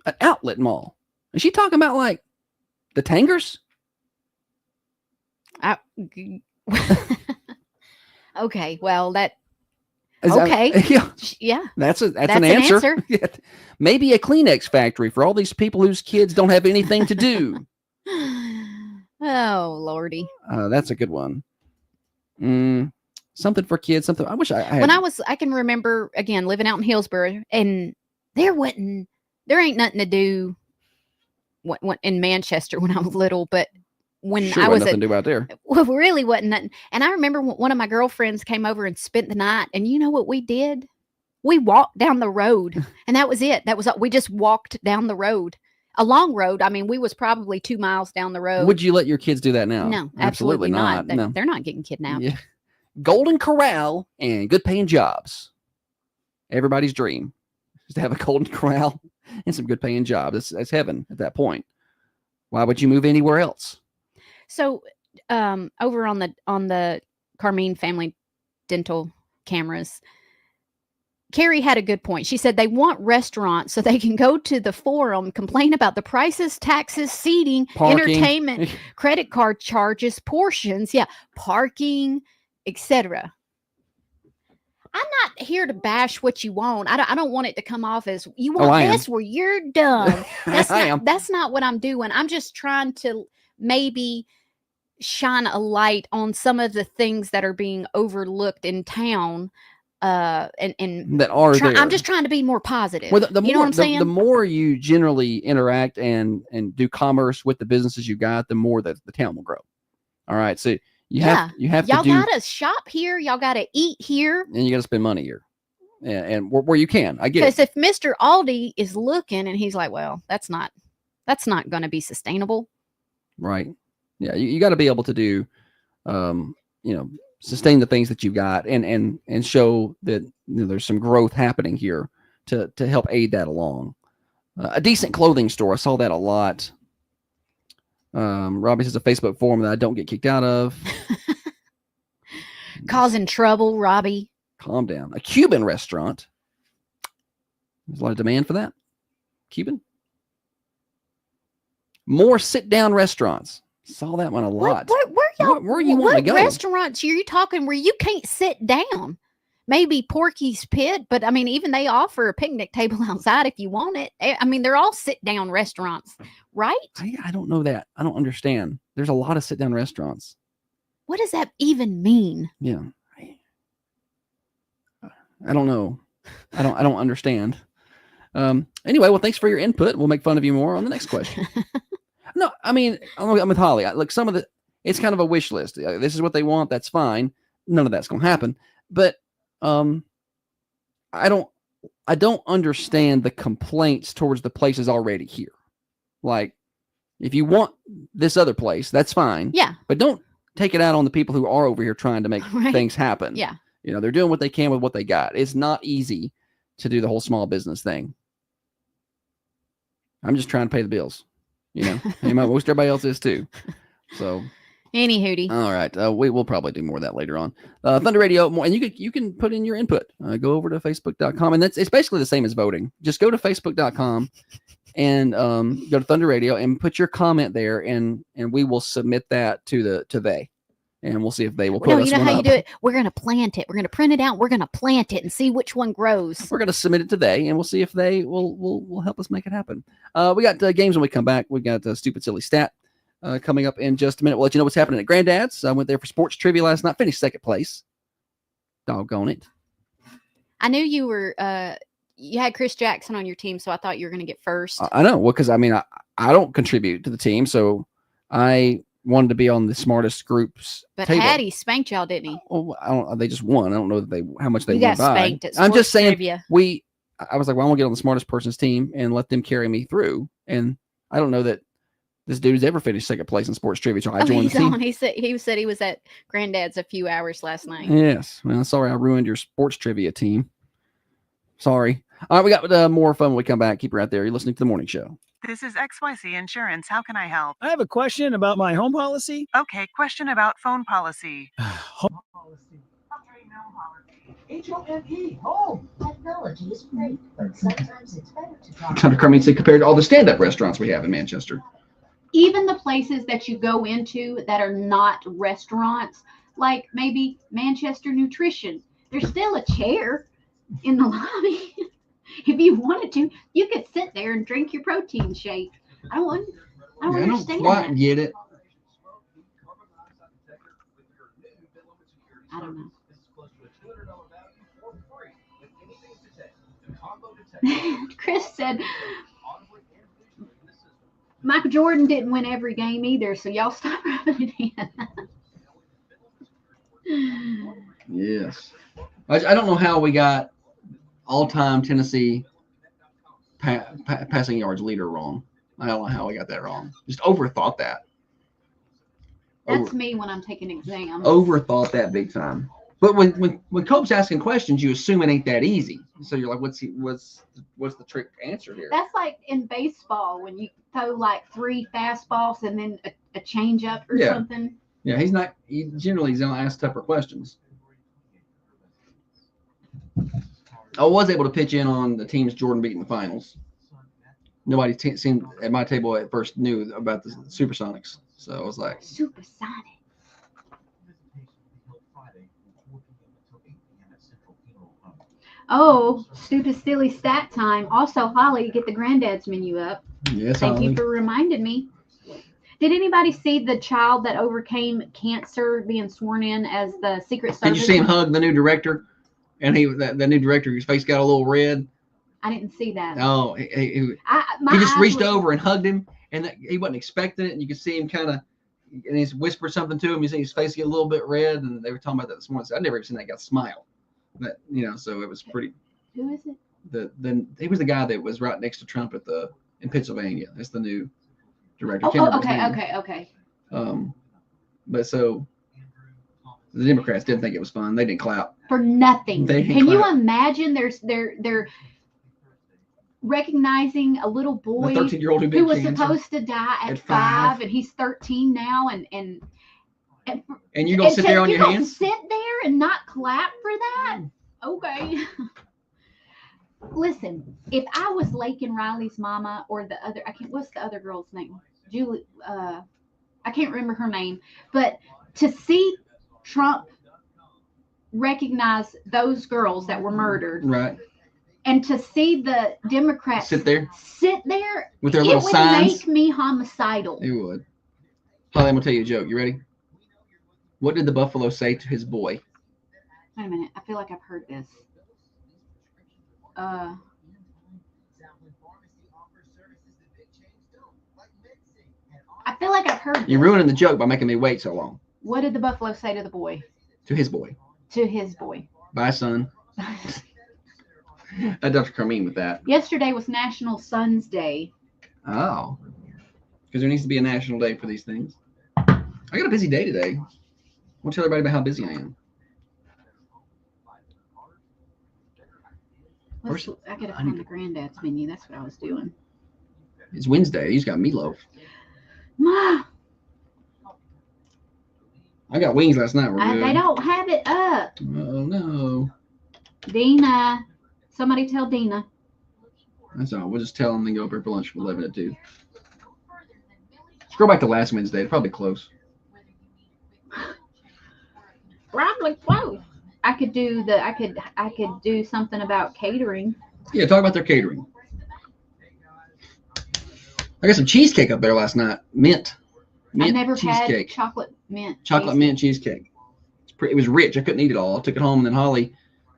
An outlet mall. Is she talking about like the Tangers? Okay, well, that Is that- okay. yeah, yeah. that's an an answer. answer. Yeah. Maybe a Kleenex factory for all these people whose kids don't have anything to do. Oh, Lordy. That's a good one. Something for kids. Something. I wish I had. When I can remember again living out in Hillsborough, and there ain't nothing to do in Manchester when I was little, but when sure I was nothing to do out there. well, really wasn't nothing. And I remember one of my girlfriends came over and spent the night, and you know what we did? We walked down the road, and that was it. We just walked down the road, a long road. I mean, we was probably 2 miles down the road. Would you let your kids do that now? No, absolutely not. No. They're not getting kidnapped. Yeah. Golden Corral and good paying jobs. Everybody's dream is to have a Golden Corral and some good paying jobs. That's heaven at that point. Why would you move anywhere else? So, over on the Carmine Family Dental cameras, Carrie had a good point. She said they want restaurants so they can go to the forum, complain about the prices, taxes, seating, Parking. entertainment, credit card charges, portions, parking, etc. I'm not here to bash what you want. I don't want it to come off as you want this where you're done. That's not what I'm doing. I'm just trying to maybe shine a light on some of the things that are being overlooked in town. And that are there. I'm just trying to be more positive. Well, the you more, know what I'm saying? The more you generally interact and do commerce with the businesses you got, the more that the town will grow. All right. So you have y'all to gotta shop here, y'all gotta eat here, and you gotta spend money here. And where you can. I get it. Because if Mr. Aldi is looking and he's like, well, that's not gonna be sustainable. Right. Yeah, you got to be able to do sustain the things that you've got and show that there's some growth happening here to help aid that along. A decent clothing store. I saw that a lot. Robbie says a Facebook forum that I don't get kicked out of. Causing trouble, Robbie. Calm down. A Cuban restaurant. There's a lot of demand for that. Cuban. More sit-down restaurants. Saw that one a lot. Where you want to go? What restaurants are you talking where you can't sit down? Maybe Porky's Pit, but I mean, even they offer a picnic table outside if you want it. I mean, they're all sit-down restaurants, right? I don't know that. I don't understand. There's a lot of sit-down restaurants. What does that even mean? Yeah. I don't know. I don't understand. Anyway, well, thanks for your input. We'll make fun of you more on the next question. No, I mean, I'm with Holly. Like it's kind of a wish list. This is what they want. That's fine. None of that's going to happen. But I don't understand the complaints towards the places already here. Like, if you want this other place, that's fine. Yeah. But don't take it out on the people who are over here trying to make things happen. Yeah. They're doing what they can with what they got. It's not easy to do the whole small business thing. I'm just trying to pay the bills. Most everybody else is too. So, any hootie. All right, we will probably do more of that later on. Thunder Radio, more, and you can put in your input. Go over to Facebook.com, and it's basically the same as voting. Just go to Facebook.com and go to Thunder Radio and put your comment there, and we will submit that to they, and we'll see if they will put us one up. You know how you do it? We're gonna plant it. We're gonna print it out. We're gonna plant it and see which one grows. We're gonna submit it to they, and we'll see if they will help us make it happen. We got games when we come back. We got Stupid Silly Stat coming up in just a minute. We'll let you know what's happening at Granddad's. I went there for sports trivia last night. Finished second place. Doggone it. I knew you were. You had Chris Jackson on your team, so I thought you were gonna get first. I know. Well, because I mean, I don't contribute to the team, so I wanted to be on the smartest groups. But table. Hattie spanked y'all, didn't he? Oh, they just won. I don't know that how much they you won got by. spanked at I'm just saying trivia. I was like, well, I want to get on the smartest person's team and let them carry me through. And I don't know that this dude's ever finished second place in sports trivia. So I joined the team. He said he was at Granddad's a few hours last night. Yes. Well, sorry I ruined your sports trivia team. Sorry. All right, we got more fun when we come back. Keep it right there. You're listening to The Morning Show. This is XYZ Insurance. How can I help? I have a question about my home policy. Okay, question about phone policy. Home policy. HOME, home. Technology is great, but sometimes it's better to talk. Dr. Carmine said compared to all the stand-up restaurants we have in Manchester. Even the places that you go into that are not restaurants, like maybe Manchester Nutrition, there's still a chair in the lobby. If you wanted to, you could sit there and drink your protein shake. I don't understand quite that. get it. I don't know. Chris said Michael Jordan didn't win every game either, so y'all stop rubbing it in. Yes. I don't know how we got all-time Tennessee passing yards leader wrong. I don't know how we got that wrong. Just overthought that. That's me when I'm taking exams. Overthought that big time. But when Cope's asking questions, you assume it ain't that easy. So you're like, what's the trick answer here? That's like in baseball when you throw like 3 fastballs and then a change up or something. Yeah, he's generally gonna ask tougher questions. I was able to pitch in on the teams Jordan beat in the finals. Nobody seemed at my table at first knew about the Supersonics, so I was like, Supersonic. Oh, stupid silly stat time. Also, Holly, get the granddad's menu up. Yes, Thank Holly. you for reminding me. Did anybody see the child that overcame cancer being sworn in as the Secret Service? Did you see him hug the new director? And the new director, his face got a little red. I didn't see that. Oh, he just reached over and hugged him, and he wasn't expecting it. And you could see him kind of, and he whispered something to him. You see his face get a little bit red, and they were talking about that this morning. So I'd never even seen that guy smile. But so it was pretty. Who is it? He was the guy that was right next to Trump in Pennsylvania. That's the new director. Okay. But so the Democrats didn't think it was fun. They didn't clap For nothing. They didn't Can you clap. imagine? They're recognizing a little boy The 13-year-old who was supposed to die at 5, and he's 13 now, and you're gonna sit there on your hands? Sit there and not clap for that? Okay. Listen, if I was Lake and Riley's mama or what's the other girl's name? Julie. I can't remember her name, but to see Trump recognize those girls that were murdered, Right. and to see the Democrats Sit there with their it little would signs. make me homicidal. It would. Holly, I'm gonna tell you a joke. You ready? What did the buffalo say to his boy? Wait a minute. I feel like I've heard this. I feel like I've heard this. You're ruining the joke by making me wait so long. What did the buffalo say to the boy? To his boy. To his boy. Bye, son. Dr. Carmine with that. Yesterday was National Sons Day. Oh. Because there needs to be a national day for these things. I got a busy day today. I want to tell everybody about how busy I am. I gotta find the granddad's menu. That's what I was doing. It's Wednesday. He's got meatloaf. Ma, I got wings last night. they don't have it up. Oh, no. Dina. Somebody tell Dina. That's all. We'll just tell them and go up here for lunch from 11 to 2. Scroll back to last Wednesday. It's probably close. Probably close. I could do something about catering. Yeah, talk about their catering. I got some cheesecake up there last night. Mint I never cheesecake. had chocolate mint. Mint cheesecake. It was rich. I couldn't eat it all. I took it home, and then Holly,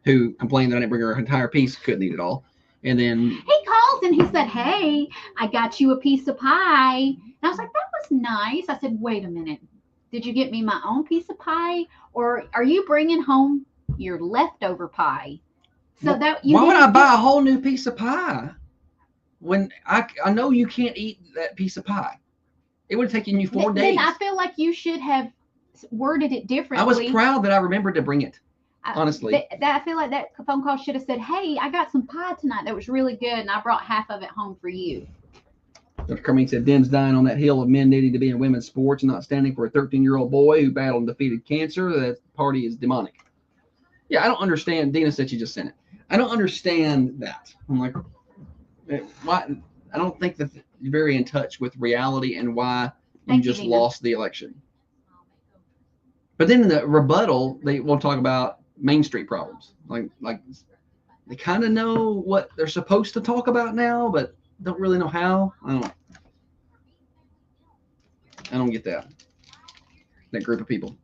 who complained that I didn't bring her entire piece, couldn't eat it all. And then he calls and he said, "Hey, I got you a piece of pie." And I was like, "That was nice." I said, "Wait a minute. Did you get me my own piece of pie, or are you bringing home your leftover pie?" So why would I buy a whole new piece of pie when I know you can't eat that piece of pie? It would have taken you 4 days. Then I feel like you should have worded it differently. I was proud that I remembered to bring it. Honestly, I feel like that phone call should have said, "Hey, I got some pie tonight that was really good, and I brought half of it home for you." Dr. Carmine said, "Dem's dying on that hill of men needing to be in women's sports and not standing for a 13-year-old boy who battled and defeated cancer. That party is demonic." Yeah, I don't understand. Dina said she just sent it. I don't understand that. I'm like, why? I don't think that you're very in touch with reality and why you just lost the election. But then in the rebuttal, they will talk about Main Street problems. Like they kind of know what they're supposed to talk about now, but don't really know how. I don't get that group of people.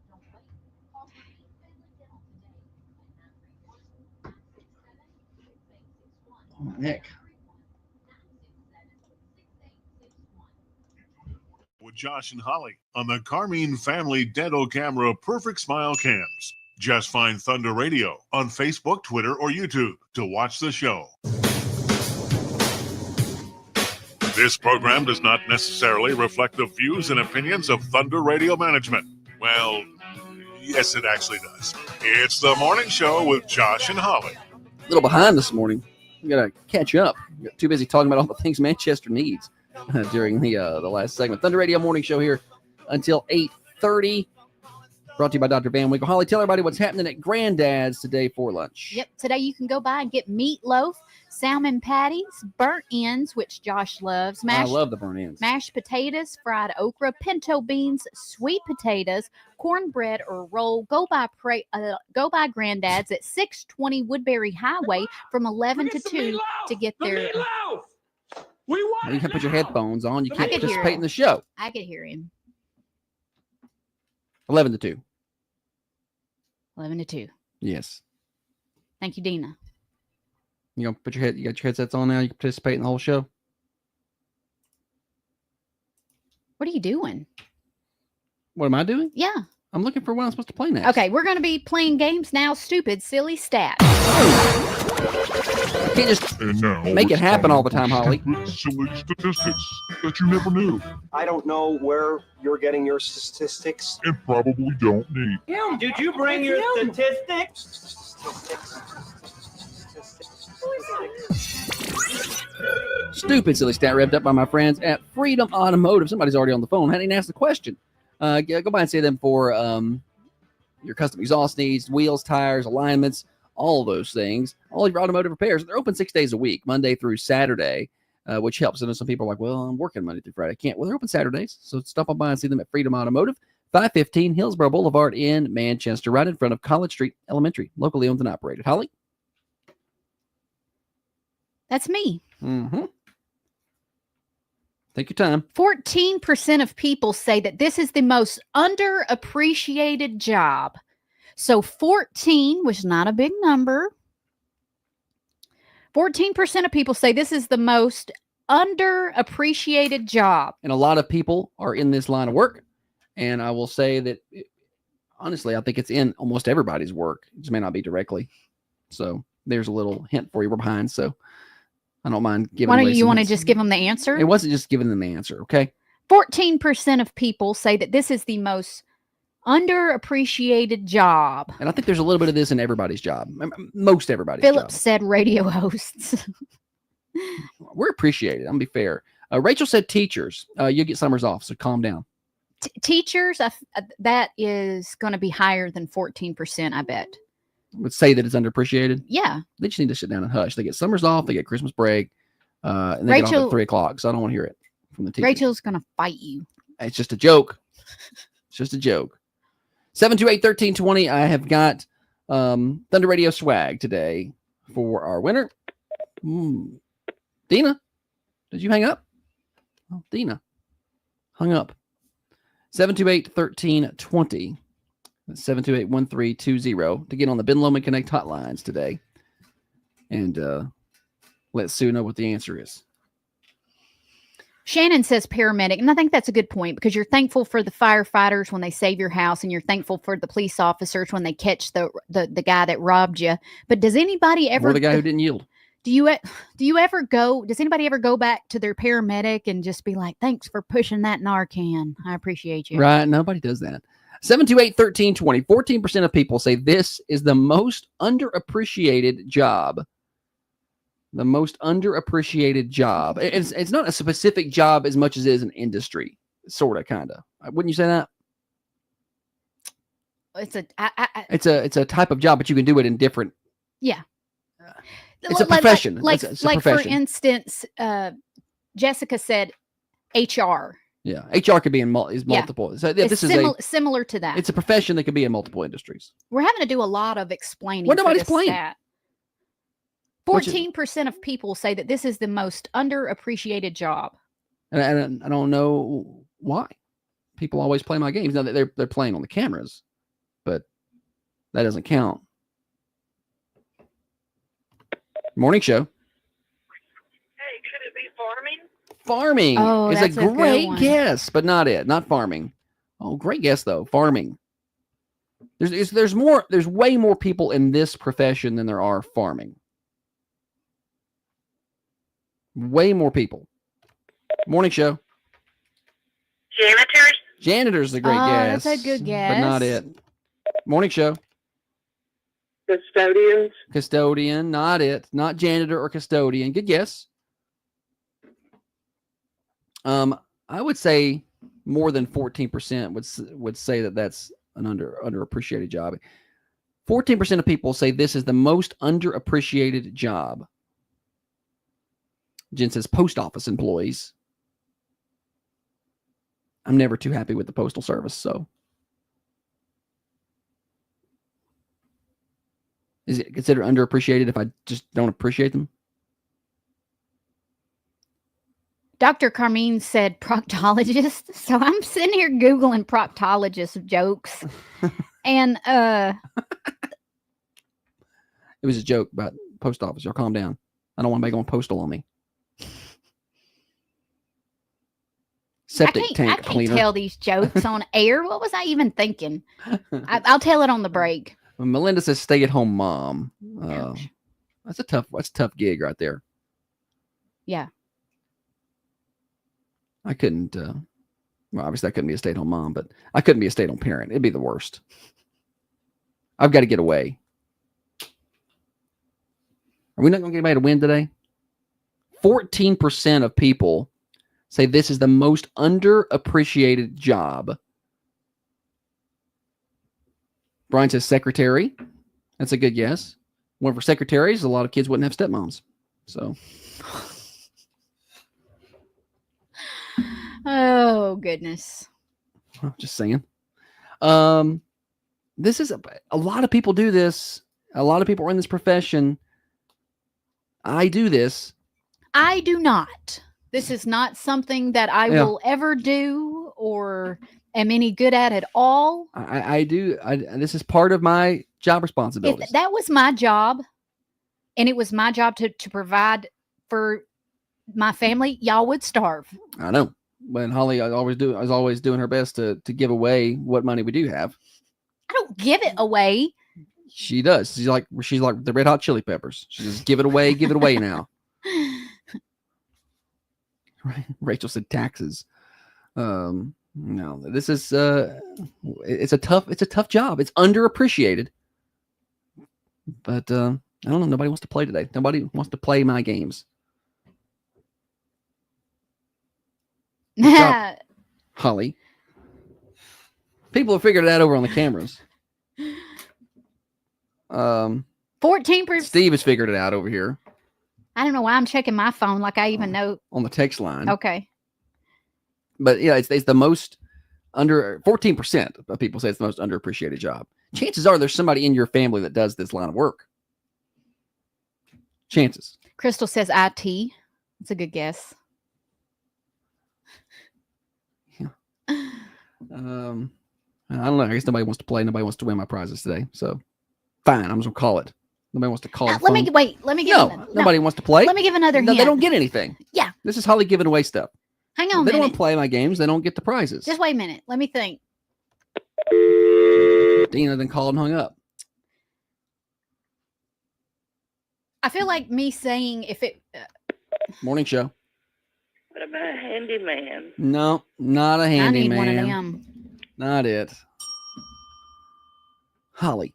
Oh, my neck. With Josh and Holly on the Carmine Family Dental Camera Perfect Smile Cams. Just find Thunder Radio on Facebook, Twitter, or YouTube to watch the show. This program does not necessarily reflect the views and opinions of Thunder Radio Management. Well, yes, it actually does. It's the morning show with Josh and Holly. A little behind this morning. We got to catch up. We got too busy talking about all the things Manchester needs during the last segment. Thunder Radio Morning Show here until 8:30. Brought to you by Dr. Van Winkle. Holly, tell everybody what's happening at Granddad's today for lunch. Yep. Today you can go by and get meatloaf, salmon patties, burnt ends, which Josh loves. I love the burnt ends. Mashed potatoes, fried okra, pinto beans, sweet potatoes, cornbread, or roll. Go by Granddad's at 620 Woodbury Highway from 11 to 2 to get there. You can put your headphones on. You can't I could hear participate him. in the show. I could hear him. 11 to 2. 11 to 2. Yes. Thank you, Dina. You got your headsets on now. You can participate in the whole show. What are you doing? What am I doing? Yeah. I'm looking for what I'm supposed to play next. Okay, we're going to be playing games now. Stupid, silly stats. You can't just make it happen all the time, Holly. Silly statistics that you never knew I don't know where you're getting your statistics. and probably don't need. Him, did you bring your statistics? Stupid silly stat revved up by my friends at Freedom Automotive. Somebody's already on the phone. Hadn't even asked the question. Go by and say them for your custom exhaust needs, wheels, tires, alignments, all those things. All your automotive repairs. They're open 6 days a week, Monday through Saturday, which helps. I know some people are like, well, I'm working Monday through Friday. I can't. Well, they're open Saturdays. So stop on by and see them at Freedom Automotive, 515 Hillsborough Boulevard in Manchester, right in front of College Street Elementary, locally owned and operated. Holly? That's me. Mm-hmm. Take your time. 14% of people say that this is the most underappreciated job. So 14 was not a big number. 14% of people say this is the most underappreciated job. And a lot of people are in this line of work. And I will say that, honestly, I think it's in almost everybody's work. It just may not be directly. So there's a little hint for you. We're behind. So I don't mind giving. Why don't you want to just give them the answer? It wasn't just giving them the answer. Okay. 14% of people say that this is the most underappreciated job. And I think there's a little bit of this in everybody's job. Most everybody's Philip job. said radio hosts. We're appreciated. I'm going to be fair. Rachel said teachers. You get summers off, so calm down. Teachers, that is going to be higher than 14%, I bet. Would say that it's underappreciated. Yeah. They just need to sit down and hush. They get summers off. They get Christmas break. And they get off at 3 o'clock. So I don't want to hear it from the teachers. Rachel's going to fight you. It's just a joke. It's just a joke. 728-1320. I have got Thunder Radio swag today for our winner. Dina, did you hang up? Oh, Dina hung up. 728-1320. 728-1320 to get on the Ben Lomond Connect hotlines today. And let Sue know what the answer is. Shannon says paramedic, and I think that's a good point because you're thankful for the firefighters when they save your house, and you're thankful for the police officers when they catch the guy that robbed you. But does anybody ever? Or the guy who didn't yield. Do you ever go? Does anybody ever go back to their paramedic and just be like, "Thanks for pushing that Narcan. I appreciate you." Right? Nobody does that. 728-1320. 14% of people say this is the most underappreciated job. The most underappreciated job. It's not a specific job as much as it is an industry, sort of, kind of. Wouldn't you say that? It's a It's a type of job, but you can do it in different. yeah. It's a profession. Like, It's a for profession. instance, Jessica said HR. Yeah, HR could be in multiple. So It's this is similar to that. It's a profession that could be in multiple industries. We're having to do a lot of explaining. Well, for nobody's this playing. stat. 14% of people say that this is the most underappreciated job. And I don't know why. People always play my games. Now they're playing on the cameras, but that doesn't count. Morning show. Hey, could it be farming? Farming is that's a a good great one. guess, but not it. Not farming. Oh, great guess though. Farming. There's more. There's way more people in this profession than there are farming. Way more people. Morning show. Janitors? Janitor's a great guess. That's a good guess. But not it. Morning show. Custodians? Custodian, not it. Not janitor or custodian. Good guess. I would say more than 14% would say that that's an underappreciated job. 14% of people say this is the most underappreciated job. Jen says post office employees. I'm never too happy with the postal service, so. Is it considered underappreciated if I just don't appreciate them? Dr. Carmine said proctologist. So I'm sitting here Googling proctologist jokes. And it was a joke about post office. Y'all calm down. I don't want anybody going postal on me. Septic tank I cleaner. can't tell these jokes on air. What was I even thinking? I'll tell it on the break. Melinda says stay-at-home mom. Ouch. That's a tough gig right there. Yeah. I couldn't. Well, obviously, I couldn't be a stay-at-home mom, but I couldn't be a stay-at-home parent. It'd be the worst. I've got to get away. Are we not going to get anybody to win today? 14% of people say this is the most underappreciated job. Brian says secretary. That's a good guess. One for secretaries, a lot of kids wouldn't have stepmoms. So. Oh, goodness. Just saying. This is a lot of people do this. A lot of people are in this profession. I do this. I do not. This is not something that I will ever do or am any good at all. I do. This is part of my job responsibilities. If that was my job, and it was my job to provide for my family, y'all would starve. I know. When Holly is always doing her best to give away what money we do have. I don't give it away. She does. She's like the Red Hot Chili Peppers. She just give it away now. Rachel said taxes. No, this is it's a tough job. It's underappreciated. But I don't know. Nobody wants to play today. Nobody wants to play my games. Holly. People have figured it out over on the cameras. 14%. Steve has figured it out over here. I don't know why I'm checking my phone like I even know. On the text line. Okay. But yeah, it's the most 14% of people say it's the most underappreciated job. Chances are there's somebody in your family that does this line of work. Chances. Crystal says IT. That's a good guess. Yeah. I don't know. I guess nobody wants to play. Nobody wants to win my prizes today. So fine. I'm just gonna call it. Nobody wants to call it. Let me give nobody wants to play. Let me give another hint. They don't get anything. Yeah. This is Holly giving away stuff. Hang on a minute. They don't want to play my games. They don't get the prizes. Just wait a minute. Let me think. Dina then called and hung up. I feel like me saying if it... Morning show. What about a handyman? No, not a handyman. I need one of them. Not it. Holly.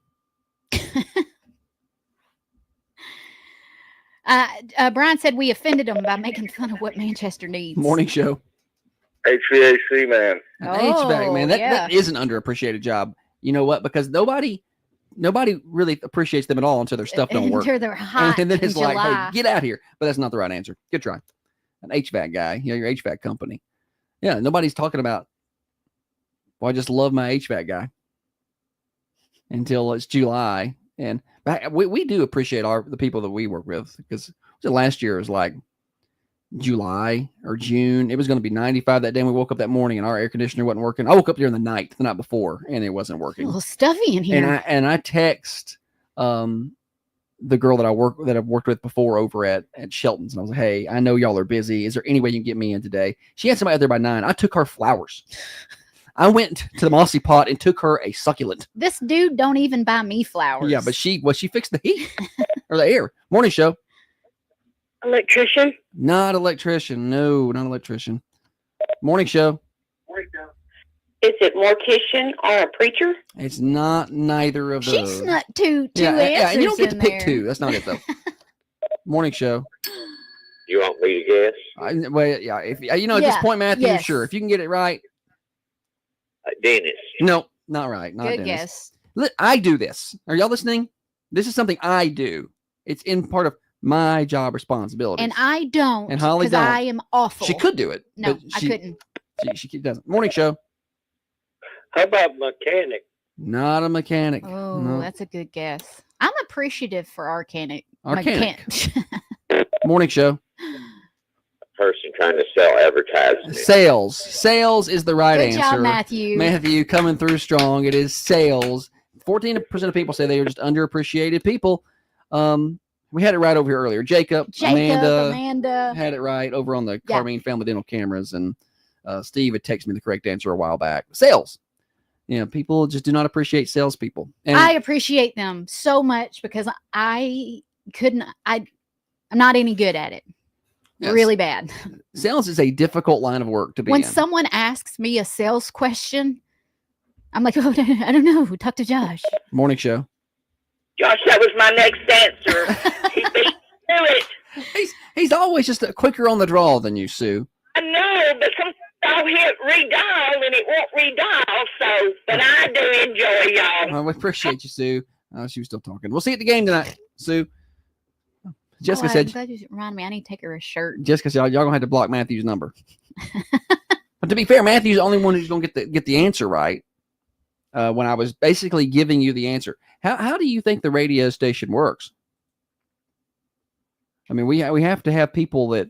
Brian said we offended him by making fun of what Manchester needs. Morning show. HVAC man. HVAC man. That is an underappreciated job. You know what? Because nobody really appreciates them at all until their stuff don't work. Until they're hot. And then it's in like, July. hey, get out here. But that's not the right answer. Good try. An HVAC guy, your HVAC company. Yeah, nobody's talking about, well, I just love my HVAC guy until it's July. And we do appreciate the people that we work with, because last year was like July or June. It was going to be 95 that day. And we woke up that morning and our air conditioner wasn't working. I woke up during the night before, and it wasn't working. A little stuffy in here. And I text the girl that I've worked with before over at Shelton's, and I was like, hey, I know y'all are busy. Is there any way you can get me in today? She had somebody out there by 9. I took her flowers. I went to the mossy pot and took her a succulent. This dude don't even buy me flowers. Yeah, but she fixed the heat or the air. Morning show. Electrician? Not electrician. No, not electrician. Morning show. Is it mortician or a preacher? It's not neither of those. She's not two yeah, answers and you don't get to pick there. two. That's not it though. Morning show. You want me to guess? Well, yeah. If at this point, Matthew, yes. sure. If you can get it right. Dennis. No, not right. Not Good Dennis. guess. I do this. Are y'all listening? This is something I do. It's in part of my job responsibility. And I don't. And Holly because don't. I am awful. She could do it. No, but I couldn't. She doesn't. Morning show. How about mechanic? Not a mechanic. Oh, No. that's a good guess. I'm appreciative for Arcanic. Morning show. Person trying to sell advertising. Sales is the right Good answer. job, Matthew. Matthew coming through strong. It is sales. 14% of people say they are just underappreciated people. We had it right over here earlier. Jacob, Amanda had it right over on the Carmine Family Dental cameras, and Steve had texted me the correct answer a while back. Sales. People just do not appreciate salespeople. And I appreciate them so much because I'm not any good at it. Yes. Really bad. Sales is a difficult line of work to be When in. someone asks me a sales question, I'm like, oh, I don't know. Talk to Josh. Morning show. Josh, that was my next answer. He beat me to it. He's always just quicker on the draw than you, Sue. I know, but sometimes I'll hit redial and it won't redial, but I do enjoy y'all. Well, we appreciate you, Sue. She was still talking. We'll see you at the game tonight, Sue. Jessica said, glad you reminded me. I need to take her a shirt. Jessica said, y'all gonna have to block Matthew's number. But to be fair, Matthew's the only one who's gonna get the answer right. When I was basically giving you the answer, how do you think the radio station works? I mean, we have to have people that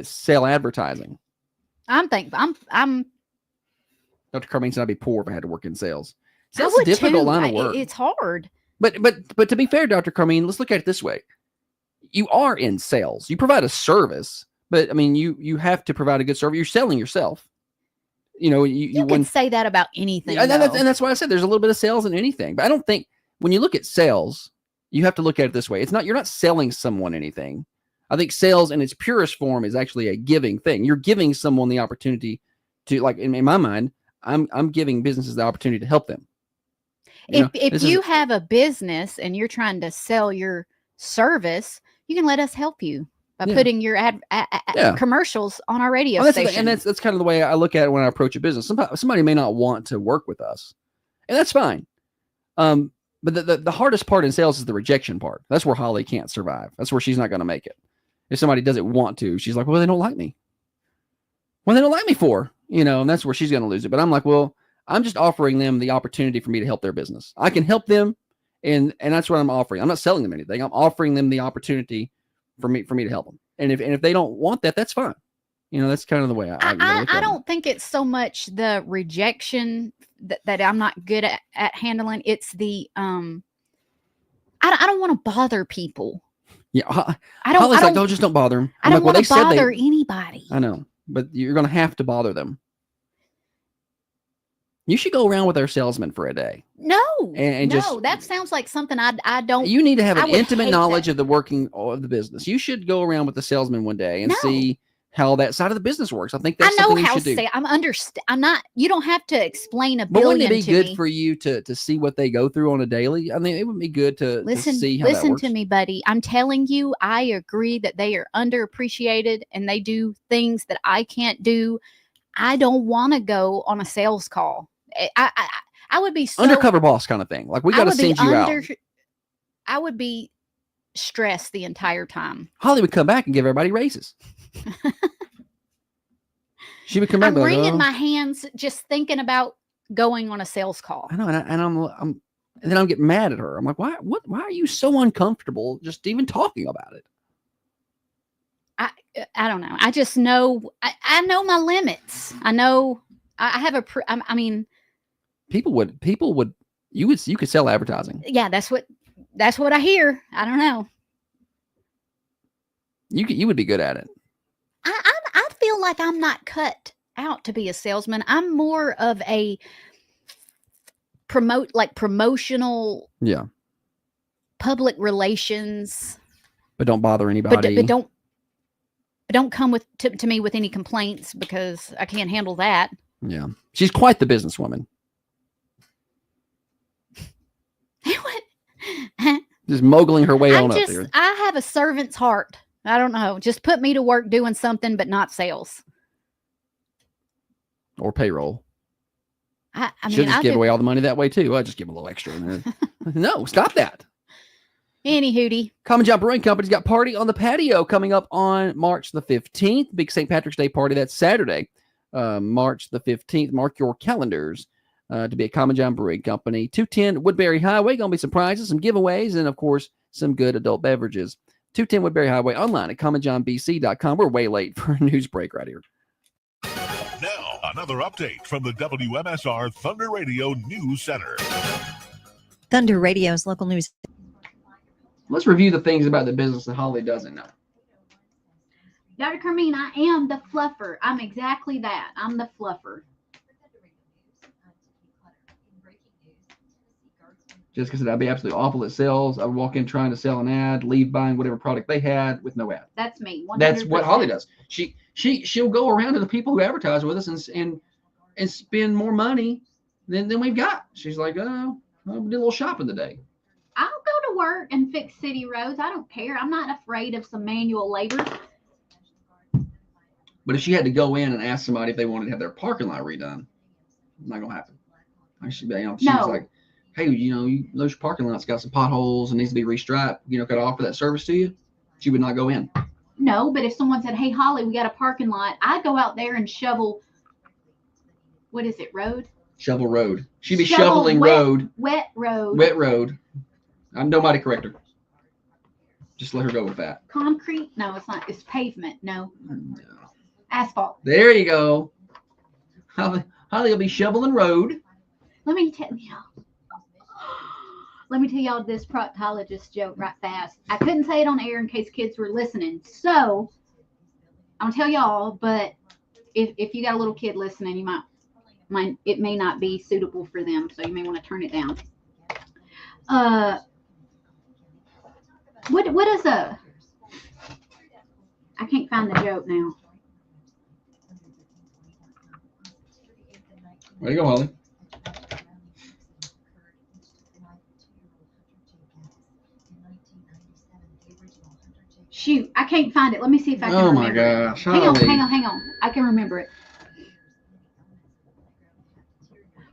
sell advertising. I'm Dr. Carmine said I'd be poor if I had to work in sales. I That's would a difficult too. line of work. It's hard. But to be fair, Dr. Carmine, let's look at it this way. You are in sales. You provide a service, but I mean, you have to provide a good service. You're selling yourself. You can say that about anything. And that's why I said there's a little bit of sales in anything. But I don't think when you look at sales, you have to look at it this way. You're not selling someone anything. I think sales in its purest form is actually a giving thing. You're giving someone the opportunity to, like, in my mind, I'm giving businesses the opportunity to help them. If you have a business and you're trying to sell your service, you can let us help you by putting your commercials on our radio station. That's kind of the way I look at it when I approach a business. Somebody may not want to work with us, and that's fine. But the hardest part in sales is the rejection part. That's where Holly can't survive. That's where she's not going to make it. If somebody doesn't want to, she's like, well, they don't like me. Well, they don't like me for, and that's where she's going to lose it. But I'm like, well, I'm just offering them the opportunity for me to help their business. I can help them. And that's what I'm offering. I'm not selling them anything. I'm offering them the opportunity for me to help them. And if they don't want that, that's fine. That's kind of the way I don't think it's so much the rejection that I'm not good at handling. It's the I don't want to bother people. Yeah, Holly's like, no, just don't bother them. I don't want to bother anybody. I know, but you're going to have to bother them. You should go around with our salesman for a day. No, just, that sounds like something I don't. You need to have an intimate knowledge of the working of the business. You should go around with the salesman one day and see how that side of the business works. I think that's something you should do. I'm not. You don't have to explain a billion. But wouldn't it be good for you to see what they go through on a daily? I mean, it would be good to see how that works. Listen to me, buddy. I'm telling you, I agree that they are underappreciated and they do things that I can't do. I don't want to go on a sales call. I I would be so undercover boss kind of thing. Like, we got to send you out. I would be stressed the entire time. Holly would come back and give everybody raises. She would come back. I'm wringing my hands just thinking about going on a sales call. I know, and then I'm getting mad at her. I'm like, why are you so uncomfortable just even talking about it? I don't know. I just know. I know my limits. I know. I have I mean, people would. You could sell advertising. Yeah, that's what I hear. I don't know. You would be good at it. I feel like I'm not cut out to be a salesman. I'm more of a promotional. Yeah. Public relations. But don't bother anybody. But don't come to me with any complaints, because I can't handle that. Yeah. She's quite the businesswoman. What? Just mogling her way on up there. I have a servant's heart. I don't know. Just put me to work doing something, but not sales. Or payroll. I mean, She'll just give away all the money that way too. I'll just give a little extra in there. No, stop that. Any hootie. Common John Brewing Company's got Party on the Patio coming up on March the 15th. Big St. Patrick's Day party. That's Saturday, March the 15th. Mark your calendars to be at Common John Brewing Company. 210 Woodbury Highway. Going to be some prizes, some giveaways, and, of course, some good adult beverages. 210 Woodbury Highway, online at commonjohnbc.com. We're way late for a news break right here. Now, another update from the WMSR Thunder Radio News Center. Thunder Radio's local news. Let's review the things about the business that Holly doesn't know. Dr. Carmine, I am the fluffer. I'm exactly that. I'm the fluffer. Jessica said, I'd be absolutely awful at sales. I would walk in trying to sell an ad, leave buying whatever product they had with no ad. That's me. 100%. That's what Holly does. She'll go around to the people who advertise with us and spend more money than we've got. She's like, oh, I'll do a little shopping today. I'll go to work and fix city roads. I don't care. I'm not afraid of some manual labor. But if she had to go in and ask somebody if they wanted to have their parking lot redone, it's not gonna happen. She's like, hey, those parking lots got some potholes and needs to be restriped. Could I offer that service to you? She would not go in. No, but if someone said, hey, Holly, we got a parking lot, I'd go out there and shovel. What is it? Road? Shovel road. She'd be shoveling road. Wet road. Wet road. Nobody correct her. Just let her go with that. Concrete? No, it's not. It's pavement. No. Asphalt. There you go. Holly will be shoveling road. Let me tell y'all this proctologist joke right fast. I couldn't say it on air in case kids were listening. So I'm gonna tell y'all, but if you got a little kid listening, you might it may not be suitable for them, so you may want to turn it down. What is I can't find the joke now. Way to go, Holly. Shoot, I can't find it. Let me see if I can remember. Oh my gosh. Hang on. I can remember it.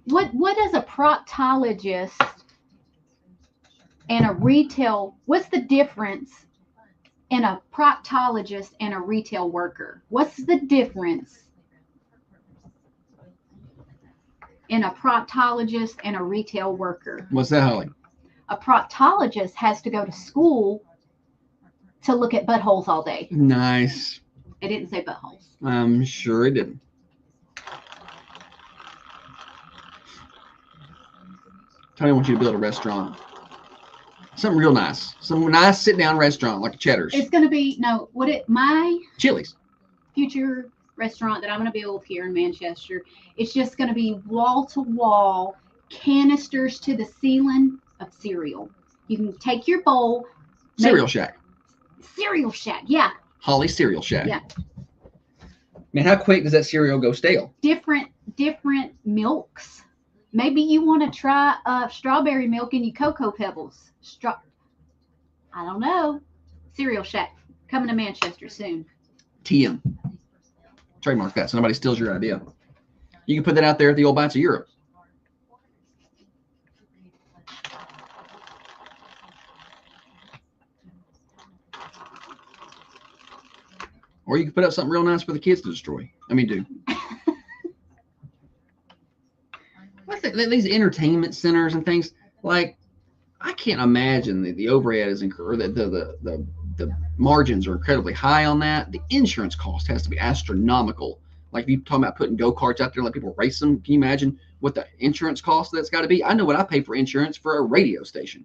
What is a proctologist and a retail? What's the difference in a proctologist and a retail worker? What's the difference in a proctologist and a retail worker? What's that, Holly? A proctologist has to go to school to look at buttholes all day. Nice. It didn't say buttholes. I'm sure it didn't. Tony wants you to build a restaurant. Something real nice. Some nice sit-down restaurant like a Cheddar's. It's going to be, my Chili's. Future restaurant that I'm going to build here in Manchester, it's just going to be wall-to-wall, canisters to the ceiling of cereal. You can take your bowl. Cereal Shack. Cereal Shack, yeah. Holly's Cereal Shack. Yeah. Man, how quick does that cereal go stale? Different milks. Maybe you want to try strawberry milk in your Cocoa Pebbles. I don't know. Cereal Shack coming to Manchester soon. TM. Trademark that so nobody steals your idea. You can put that out there at the Old Bites of Europe. Or you can put up something real nice for the kids to destroy. I mean, dude. These entertainment centers and things, like, I can't imagine that the overhead is or that the margins are incredibly high on that. The insurance cost has to be astronomical. Like, if you're talking about putting go-karts out there and let people race them, can you imagine what the insurance cost that's got to be? I know what I pay for insurance for a radio station.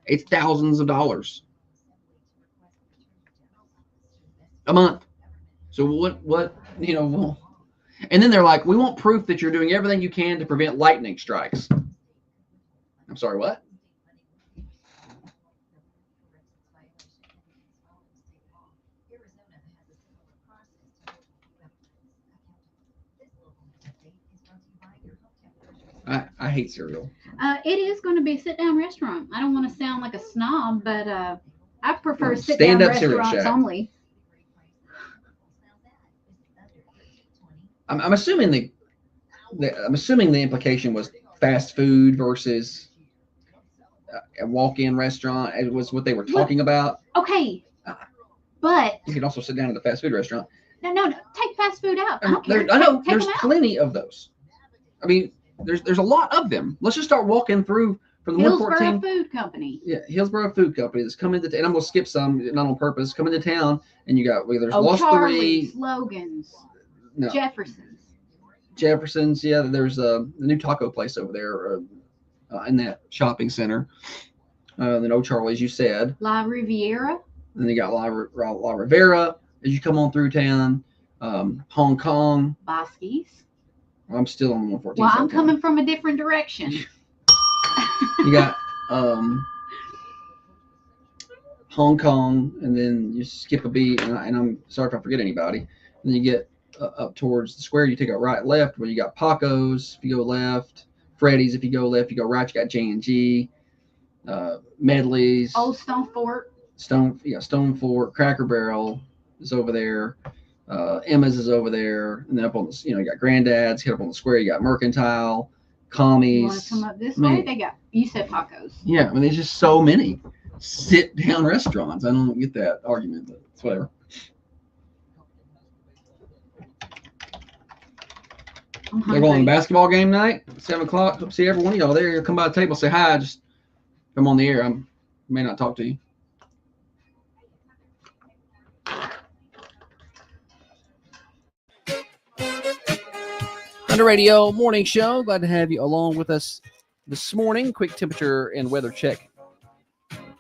It's thousands of dollars a month. So what, and then they're like, we want proof that you're doing everything you can to prevent lightning strikes. I'm sorry, what? I hate cereal. It is going to be a sit-down restaurant. I don't want to sound like a snob, but I prefer sit-down Stand-up cereal restaurants shack. only. I'm assuming the implication was fast food versus a walk-in restaurant. It was what they were talking about. Okay, but You can also sit down at a fast food restaurant. no, take fast food out. I don't care. I know Take there's them out. plenty of those. I mean, there's a lot of them. Let's just start walking through from the Hillsborough 114. Food Company. Yeah, Hillsborough Food Company that's coming to, and I'm gonna skip some, not on purpose. Coming to town, and you got there's Lost Charlie's, 3, Logan's, no, Jefferson's. Yeah, there's the new taco place over there in that shopping center. Then O'Charlie's, you said. La Riviera. Then you got La Rivera as you come on through town. Hong Kong. Bosky's. I'm still on the 114. Well, I'm coming from a different direction. You got Hong Kong, and then you skip a beat, and I'm sorry if I forget anybody. And then you get up towards the square. You take a right, left, where you got Paco's. If you go left, Freddy's. If you go left, you go right. You got J&G, Medley's. Old Stone Fort. Stone Fort, Cracker Barrel is over there. Emma's is over there, and then up on the, you got Granddad's. Hit up on the square, you got Mercantile, Commies. You want to come up this way? They got. You said Paco's. Yeah, I mean, there's just so many sit-down restaurants. I don't get that argument, but it's whatever. They're going to basketball game night, 7:00. Hope to see every one of y'all there. You'll come by the table, say hi. Just come on the air. I may not talk to you. Thunder Radio Morning Show. Glad to have you along with us this morning. Quick temperature and weather check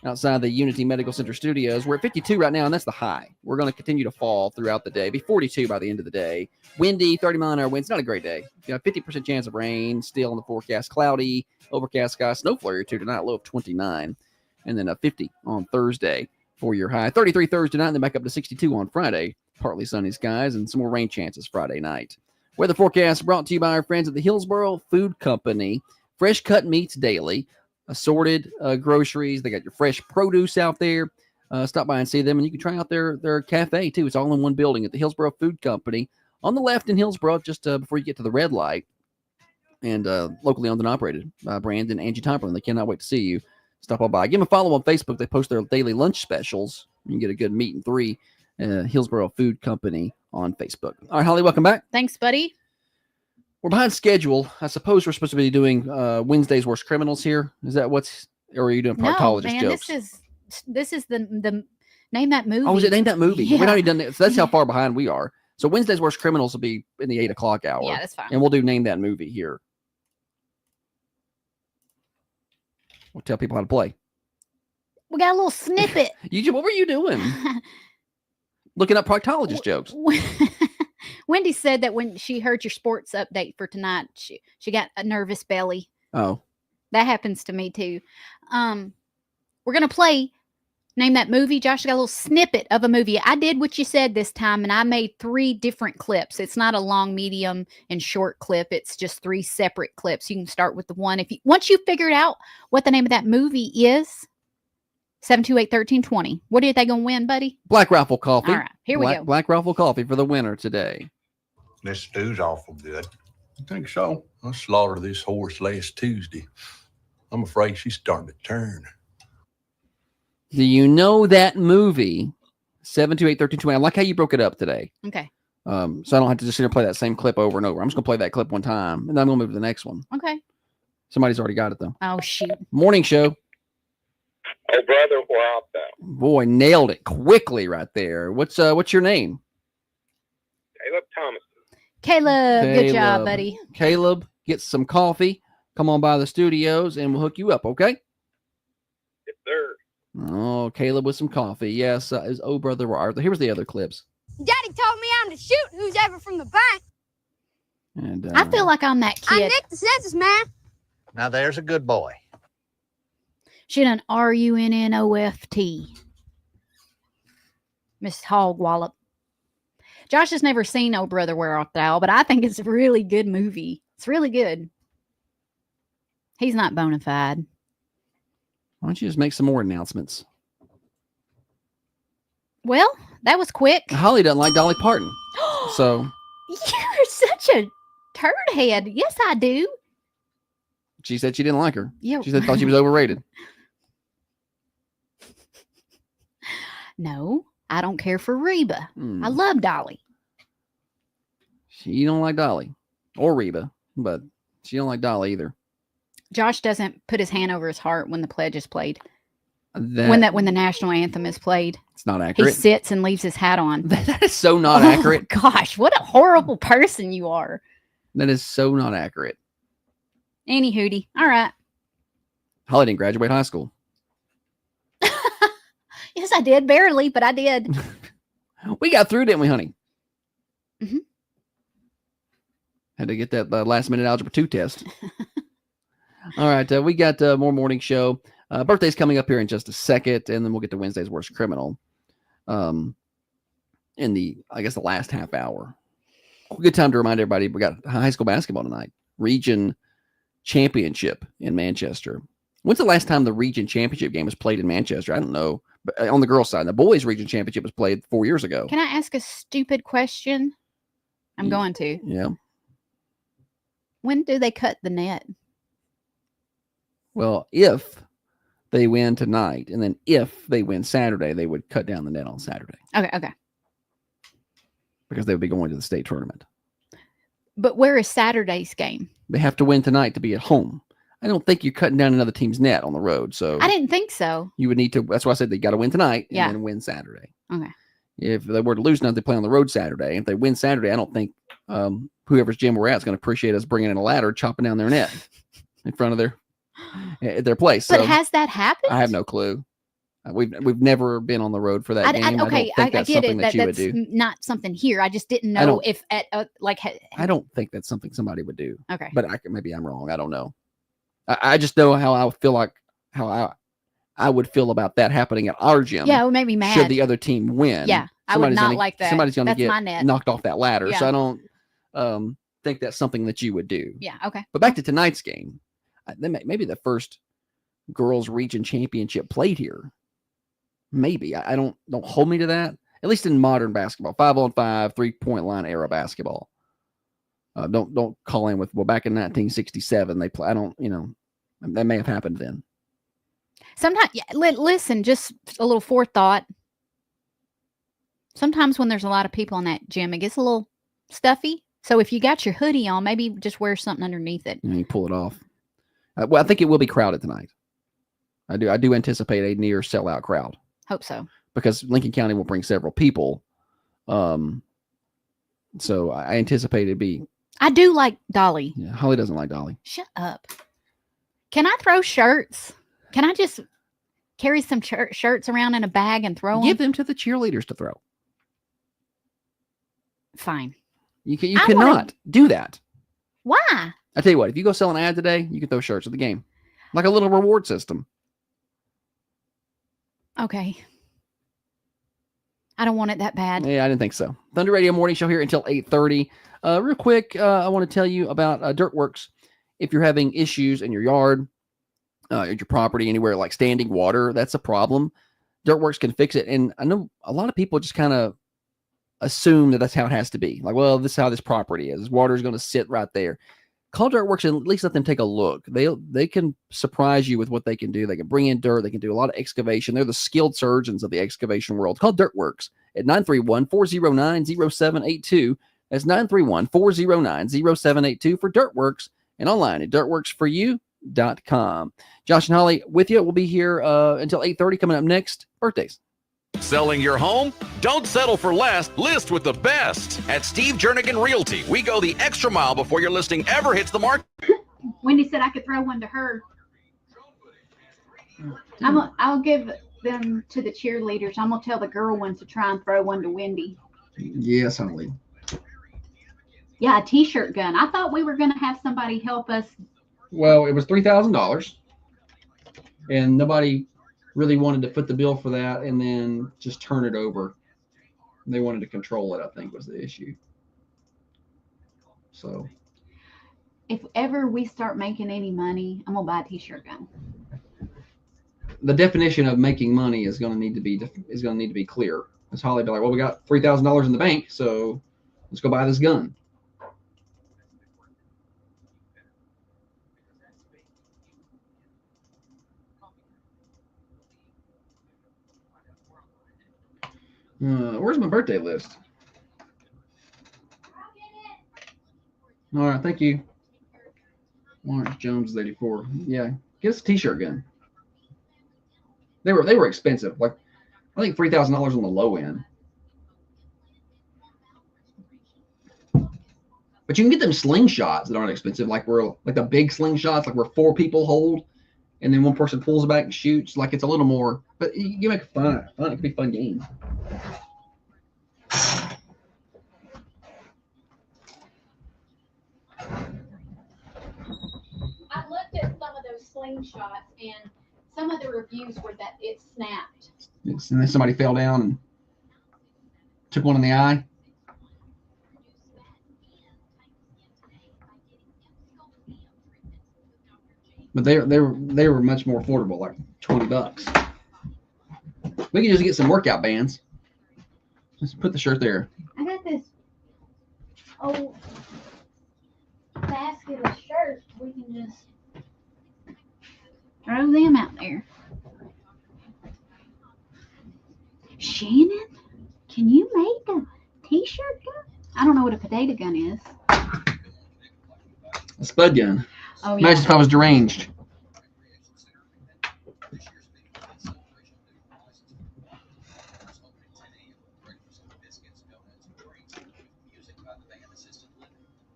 outside the Unity Medical Center studios. We're at 52 right now, and that's the high. We're going to continue to fall throughout the day. Be 42 by the end of the day. Windy, 30-mile-an-hour winds. Not a great day. You got 50% chance of rain still in the forecast. Cloudy, overcast sky, snow flurry or two tonight, low of 29. And then a 50 on Thursday for your high. 33 Thursday night, and then back up to 62 on Friday. Partly sunny skies and some more rain chances Friday night. Weather forecast brought to you by our friends at the Hillsborough Food Company. Fresh cut meats daily, assorted groceries. They got your fresh produce out there. Stop by and see them, and you can try out their cafe too. It's all in one building at the Hillsborough Food Company on the left in Hillsborough, just before you get to the red light. And locally owned and operated by Brandon and Angie Tomlin. They cannot wait to see you. Stop on by. Give them a follow on Facebook. They post their daily lunch specials. You can get a good meat and three. Hillsborough Food Company on Facebook. All right, Holly, welcome back. Thanks, buddy. We're behind schedule. I suppose we're supposed to be doing Wednesday's Worst Criminals here. Is that or are you doing proctologist jokes? This is the Name That Movie. Oh, is it Name That Movie? Yeah. We've already done that. So that's how far behind we are. So Wednesday's Worst Criminals will be in the 8 o'clock hour. Yeah, that's fine. And we'll do Name That Movie here. We'll tell people how to play. We got a little snippet. What were you doing? Looking up proctologist jokes. Wendy said that when she heard your sports update for tonight, she got a nervous belly. Oh. That happens to me too. We're going to play Name That Movie. Josh got a little snippet of a movie. I did what you said this time, and I made 3 different clips. It's not a long, medium, and short clip. It's just 3 separate clips. You can start with the one. Once you figured out what the name of that movie is, 728-1320. What are they going to win, buddy? Black Rifle Coffee. All right, here we go. Black Rifle Coffee for the winner today. This stew's awful good. I think so. I slaughtered this horse last Tuesday. I'm afraid she's starting to turn. Do you know that movie 728-1320. I like how you broke it up today. Okay. So I don't have to just sit here and play that same clip over and over. I'm just going to play that clip one time, and then I'm going to move to the next one. Okay. Somebody's already got it, though. Oh, shoot. Morning show. Oh, brother, where art thou? Boy, nailed it quickly right there. What's your name? Caleb Thomas. Caleb, good job, buddy. Caleb, get some coffee. Come on by the studios, and we'll hook you up, okay? Yes, sir. Oh, Caleb with some coffee. Yes, his oh brother were Arthur. Here was the other clips. Daddy told me I'm to shoot who's ever from the back. And I feel like I'm that I kid. nicked the census, man. Now there's a good boy. She done RUNNOFT. Miss Hog Wallop. Josh has never seen Oh Brother Where Art Thou, but I think it's a really good movie. It's really good. He's not bona fide. Why don't you just make some more announcements? Well, that was quick. Holly doesn't like Dolly Parton. So You're such a turd head. Yes, I do. she said she didn't like her. Yeah. She thought she was overrated. No, I don't care for Reba. I love Dolly. She don't like Dolly or Reba, but she don't like Dolly either. Josh doesn't put his hand over his heart when the pledge is played. That, When the national anthem is played. it's not He accurate. sits and leaves his hat on. That is so not Oh, accurate. Gosh, what a horrible person you are. That is so not accurate. Any hootie. All right. Holly didn't graduate high school. Yes, I did. Barely, but I did. We got through, didn't we, honey? Mhm. Had to get that last minute algebra 2 test. All right. We got more morning show. Birthday's coming up here in just a second, and then we'll get to Wednesday's Worst Criminal. In the last half hour. Good time to remind everybody we got high school basketball tonight. Region Championship in Manchester. When's the last time the Region Championship game was played in Manchester? I don't know. But on the girls' side, the boys' Region Championship was played 4 years ago. Can I ask a stupid question? I'm going to. Yeah. When do they cut the net? Well, if they win tonight, and then if they win Saturday, they would cut down the net on Saturday. Okay. Because they would be going to the state tournament. But where is Saturday's game? They have to win tonight to be at home. I don't think you're cutting down another team's net on the road. So I didn't think so. you would need to. That's why I said they got to win tonight and Yeah. then win Saturday. Okay. If they were to lose tonight, they play on the road Saturday. If they win Saturday, I don't think whoever's gym we're at is going to appreciate us bringing in a ladder, chopping down their net in front of their place. But So has that happened? I have no clue. We've never been on the road for that game. Okay, I don't think I that's get something it. that you would That's do. not something here. I just didn't I know don't- if at I don't think that's something somebody would do. Okay. But maybe I'm wrong. I don't know. I just know how I feel like how I would feel about that happening at our gym. Yeah, it would make me mad. Should the other team win? Yeah, I would somebody's not gonna- like that. Somebody's going to That's my get net. knocked off that ladder. So Yeah. I don't think that's something that you would do. Yeah. Okay. But back to tonight's game, maybe the first girls' region championship played here. Maybe I don't hold me to that. At least in modern basketball, 5-on-5, 3-point line era basketball. Don't call in with back in 1967 they play. I don't that may have happened then. Sometimes, listen, just a little forethought. Sometimes when there's a lot of people in that gym, it gets a little stuffy. So if you got your hoodie on, maybe just wear something underneath it. You pull it off. Well, I think it will be crowded tonight. I do anticipate a near sellout crowd Hope so. because Lincoln County will bring several people. So I anticipate it'd be. I do like Dolly. Yeah, Holly doesn't like Dolly. Shut up. Can I throw shirts? Can I just carry some shirts around in a bag and throw Give them? them to the cheerleaders to throw. Fine. You I cannot do that. Why? I tell you what, if you go sell an ad today, you can throw shirts at the game, like a little reward system. Okay. I don't want it that bad. Yeah, I didn't think so. Thunder Radio Morning Show here until 8:30. Real quick, I want to tell you about Dirtworks. If you're having issues in your yard, at your property, anywhere like standing water, that's a problem. Dirtworks can fix it. And I know a lot of people just kind of assume that that's how it has to be. Like, well, this is how this property is. Water is going to sit right there. call Dirtworks and at least let them take a look. They can surprise you with what they can do. They can bring in dirt. They can do a lot of excavation. They're the skilled surgeons of the excavation world. Call Dirtworks at 931-409-0782. That's 931-409-0782 for Dirtworks and online at dirtworksforyou.com. Josh and Holly with you. We'll be here until 8:30. Coming up next, birthdays. Selling your home? Don't settle for less. List with the best. At Steve Jernigan Realty, we go the extra mile before your listing ever hits the market. Wendy said I could throw one to her. I'll give them to the cheerleaders. I'm gonna tell the girl ones to try and throw one to Wendy. Yes, Holly. Yeah, a t-shirt gun. I thought we were gonna have somebody help us. Well, it was $3,000, and nobody really wanted to foot the bill for that and then just turn it over. They wanted to control it, I think, was the issue. So If ever we start making any money, I'm gonna buy a t-shirt gun. the definition of making money is going to need to be clear. Because Holly be like, well, we got $3,000 in the bank, so let's go buy this gun. Where's my birthday list? All right, thank you. Lawrence Jones is 84. Yeah, get us a t-shirt gun. They were expensive. Like, I think $3,000 on the low end. But you can get them slingshots that aren't expensive, like the big slingshots, like where 4 people hold, and then one person pulls it back and shoots. Like, it's a little more, but you make it fun. It could be a fun game. I looked at some of those slingshots, and some of the reviews were that it snapped. Yes, and then somebody fell down and took one in the eye. But they were much more affordable, like $20. We can just get some workout bands. Just put the shirt there. I got this old basket of shirts. We can just throw them out there. Shannon, can you make a t-shirt gun? I don't know what a potato gun is. A spud gun. Oh, yeah. Imagine if I was deranged.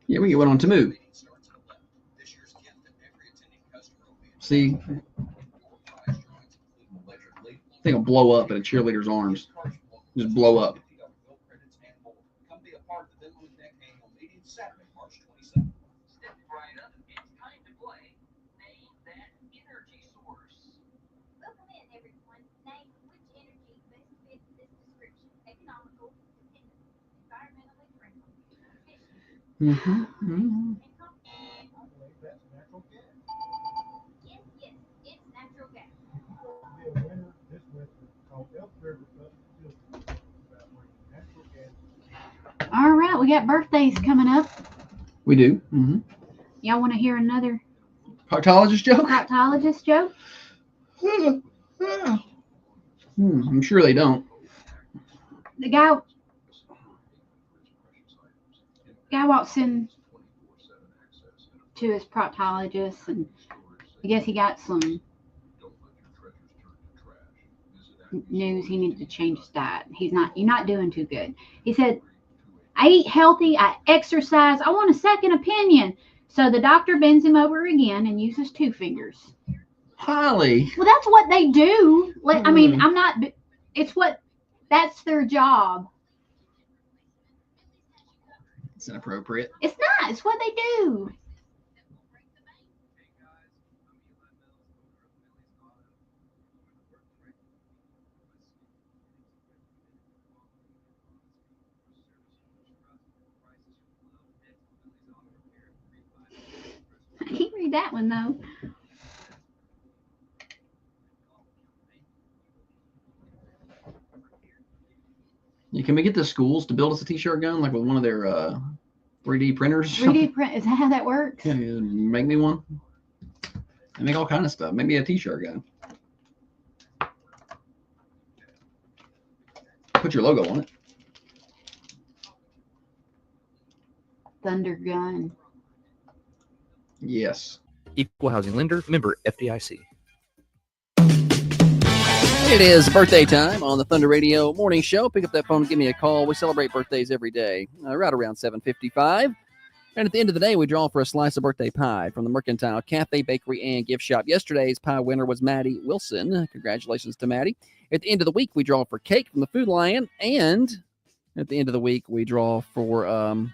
Yeah, we can get one on Temu. See? I think it'll blow up in a cheerleader's arms. Just blow up. Mm-hmm. All right, we got birthdays coming up. We do. Mm-hmm. Y'all want to hear another Proctologist joke? proctologist joke? I'm sure they don't. The guy walks in to his proctologist, and I guess he got some news. He needed to change his diet. You're not doing too good. He said, I eat healthy, I exercise, I want a second opinion. So the doctor bends him over again and uses 2 fingers. Holly. Well, that's what they do. I mean, that's their job. It's inappropriate. It's not. It's what they do. I can't read that one, though. Yeah, can we get the schools to build us a t-shirt gun, like with one of their 3D printers. 3D print. Is that how that works? Yeah, make me one. I make all kind of stuff. Maybe a t-shirt guy. Put your logo on it. Thunder gun. Yes. Equal housing lender, member FDIC. It is birthday time on the Thunder Radio Morning Show. Pick up that phone and give me a call. We celebrate birthdays every day, right around 7:55. And at the end of the day, we draw for a slice of birthday pie from the Mercantile Cafe, Bakery, and Gift Shop. Yesterday's pie winner was Maddie Wilson. Congratulations to Maddie. At the end of the week, we draw for cake from the Food Lion. And at the end of the week, we draw for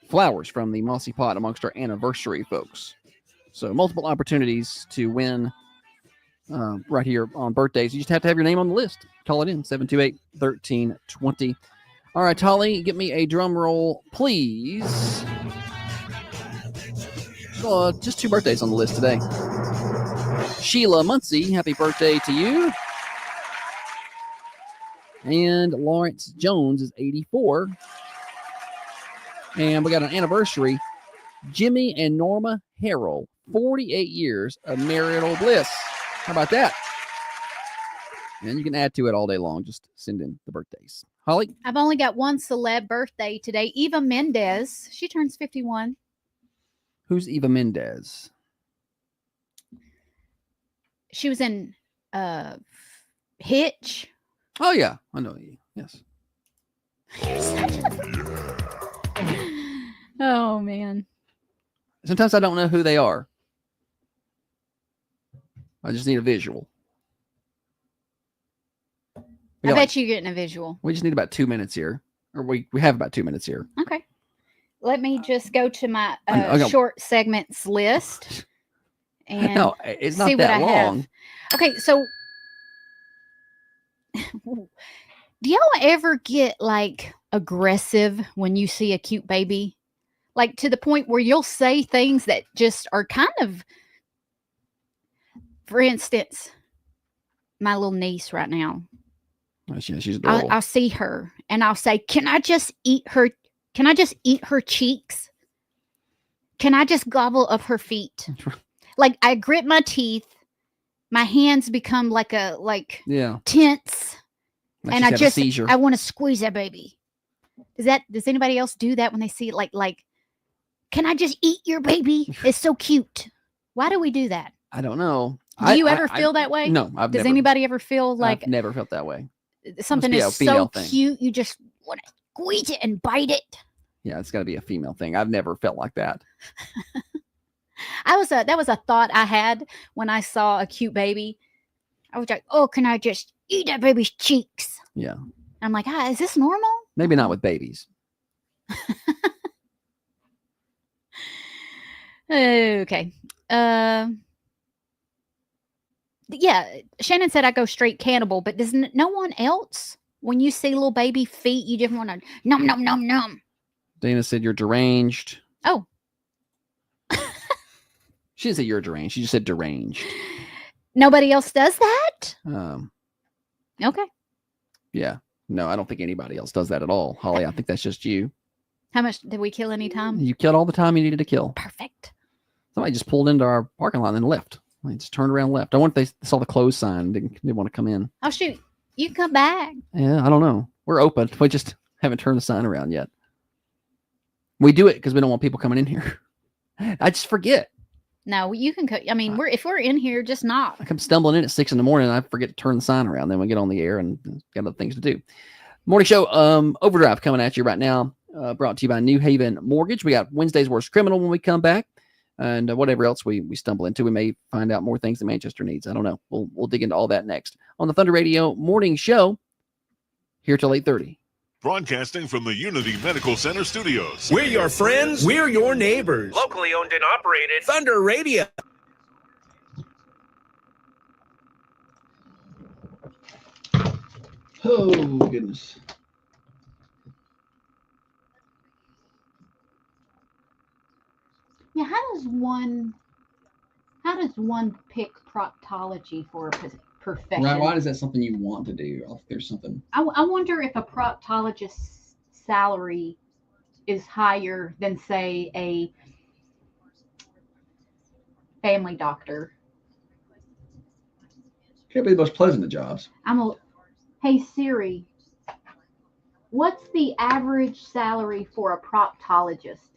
flowers from the Mossy Pot amongst our anniversary folks. So multiple opportunities to win right here on birthdays. You just have to have your name on the list. Call it in, 728-1320. All right, Holly, get me a drum roll, please. Just 2 birthdays on the list today. Sheila Muncie, happy birthday to you. And Lawrence Jones is 84. And we got an anniversary. Jimmy and Norma Harrell, 48 years of marital bliss. How about that? And you can add to it all day long. Just send in the birthdays. Holly? I've only got one celeb birthday today. Eva Mendes. She turns 51. Who's Eva Mendes? She was in Hitch. Oh, yeah. I know you. Yes. Oh, man. Sometimes I don't know who they are. I just need a visual. I bet you're getting a visual. We just need about 2 minutes here. Or we have about 2 minutes here. Okay. Let me just go to my short segments list. And no, it's not see that what I long. have. Okay, so do y'all ever get like aggressive when you see a cute baby? Like to the point where you'll say things that just are kind of, for instance, my little niece right now. She's adorable. I'll see her and I'll say, "Can I just eat her? Can I just eat her cheeks? Can I just gobble up her feet?" Like I grit my teeth, my hands become tense, and I want to squeeze that baby. Does anybody else do that when they see it? Like, can I just eat your baby? It's so cute. Why do we do that? I don't know. Do you ever feel that way? No, Does anybody ever feel like I've never felt that way? Something is so cute, you just want to squeeze it and bite it? Yeah, it's got to be a female thing. I've never felt like that. That was a thought I had when I saw a cute baby. I was like, "Oh, can I just eat that baby's cheeks?" Yeah. I'm like, is this normal? Maybe not with babies. Okay. Yeah, Shannon said I go straight cannibal, but does no one else, when you see little baby feet, you just want to nom, nom, nom, nom? Dana said you're deranged. Oh. She didn't say you're deranged. She just said deranged. Nobody else does that? Okay. Yeah. No, I don't think anybody else does that at all. Holly, I think that's just you. How much did we kill any time? You killed all the time you needed to kill. Perfect. Somebody just pulled into our parking lot and then left. They just turned around and left. I wonder if they saw the closed sign. Didn't want to come in. Oh, shoot. You can come back. Yeah, I don't know. We're open. We just haven't turned the sign around yet. We do it because we don't want people coming in here. I just forget. No, you can. I mean, if we're in here, just knock. I come stumbling in at 6 a.m. and I forget to turn the sign around. Then we get on the air and got other things to do. Morning show, Overdrive coming at you right now. Brought to you by New Haven Mortgage. We got Wednesday's Worst Criminal when we come back. And whatever else we stumble into, we may find out more things that Manchester needs. I don't know. We'll dig into all that next on the Thunder Radio Morning Show here till 8:30. Broadcasting from the Unity Medical Center studios. We're your friends. We're your neighbors. Locally owned and operated. Thunder Radio. Oh, goodness. Yeah, how does one pick proctology for a profession? Right, why is that something you want to do? If there's something. I wonder if a proctologist's salary is higher than, say, a family doctor. Can't be the most pleasant of jobs. Hey Siri, what's the average salary for a proctologist?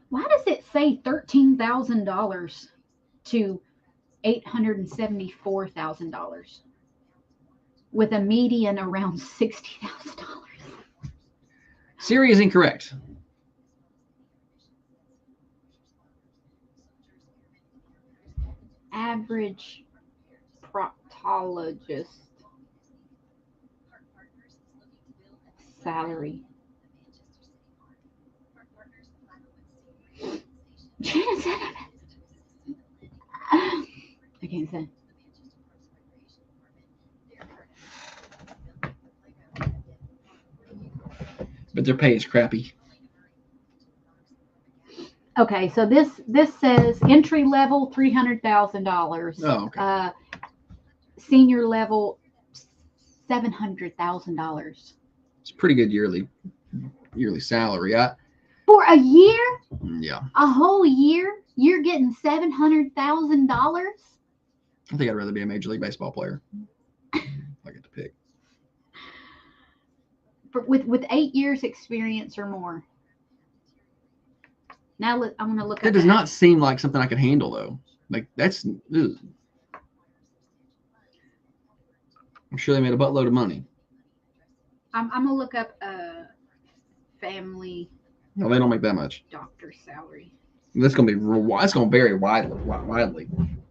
Why does it say $13,000 to $874,000 with a median around $60,000? Siri is incorrect. Average proctologist salary. I can't say. But their pay is crappy. Okay, so this says entry level $300,000. Oh, okay. Senior level $700,000 It's a pretty good yearly salary. for a year. Yeah. A whole year, you're getting $700,000. I think I'd rather be a Major League Baseball player. I get to pick. With 8 years experience or more. Now I'm going to look. That does not seem like something I could handle, though. Like that's. Ugh. I'm sure they made a buttload of money. I'm going to look up family. No, they don't make that much. Doctor salary. That's going to be. It's going to vary widely.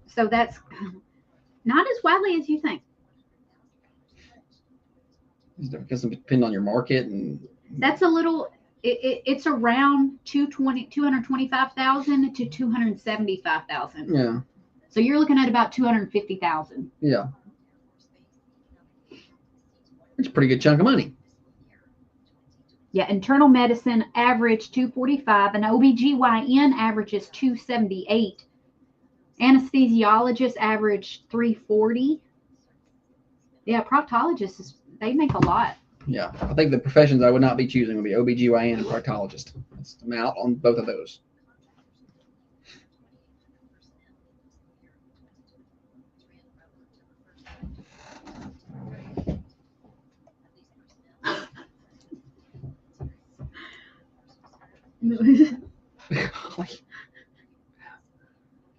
So that's not as widely as you think. Because it depends on your market and. That's a little. It's around 225,000 to 275,000. Yeah. So you're looking at about 250,000. Yeah. It's a pretty good chunk of money. Yeah, internal medicine average 245, and OBGYN averages 278. Anesthesiologist average 340. Yeah, proctologists, they make a lot. Yeah, I think the professions I would not be choosing would be OBGYN and proctologist. I'm out on both of those.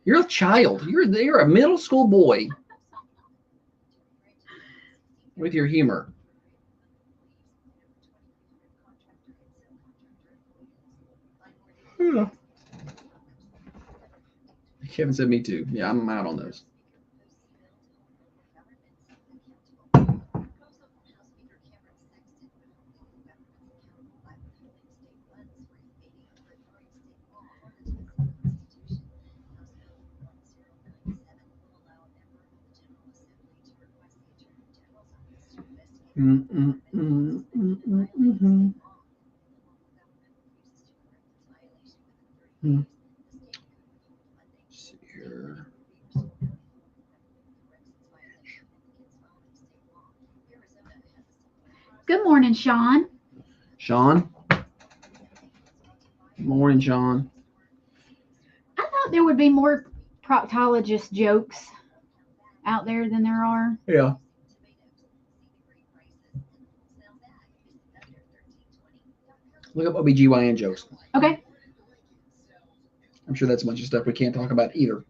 You're a child. You're a middle school boy with your humor. Yeah. Kevin said me too. Yeah, I'm out on those. See here. Good morning, Sean. Sean. Good morning, Sean. I thought there would be more proctologist jokes out there than there are. Yeah. Look up OBGYN jokes. Okay. I'm sure that's a bunch of stuff we can't talk about either.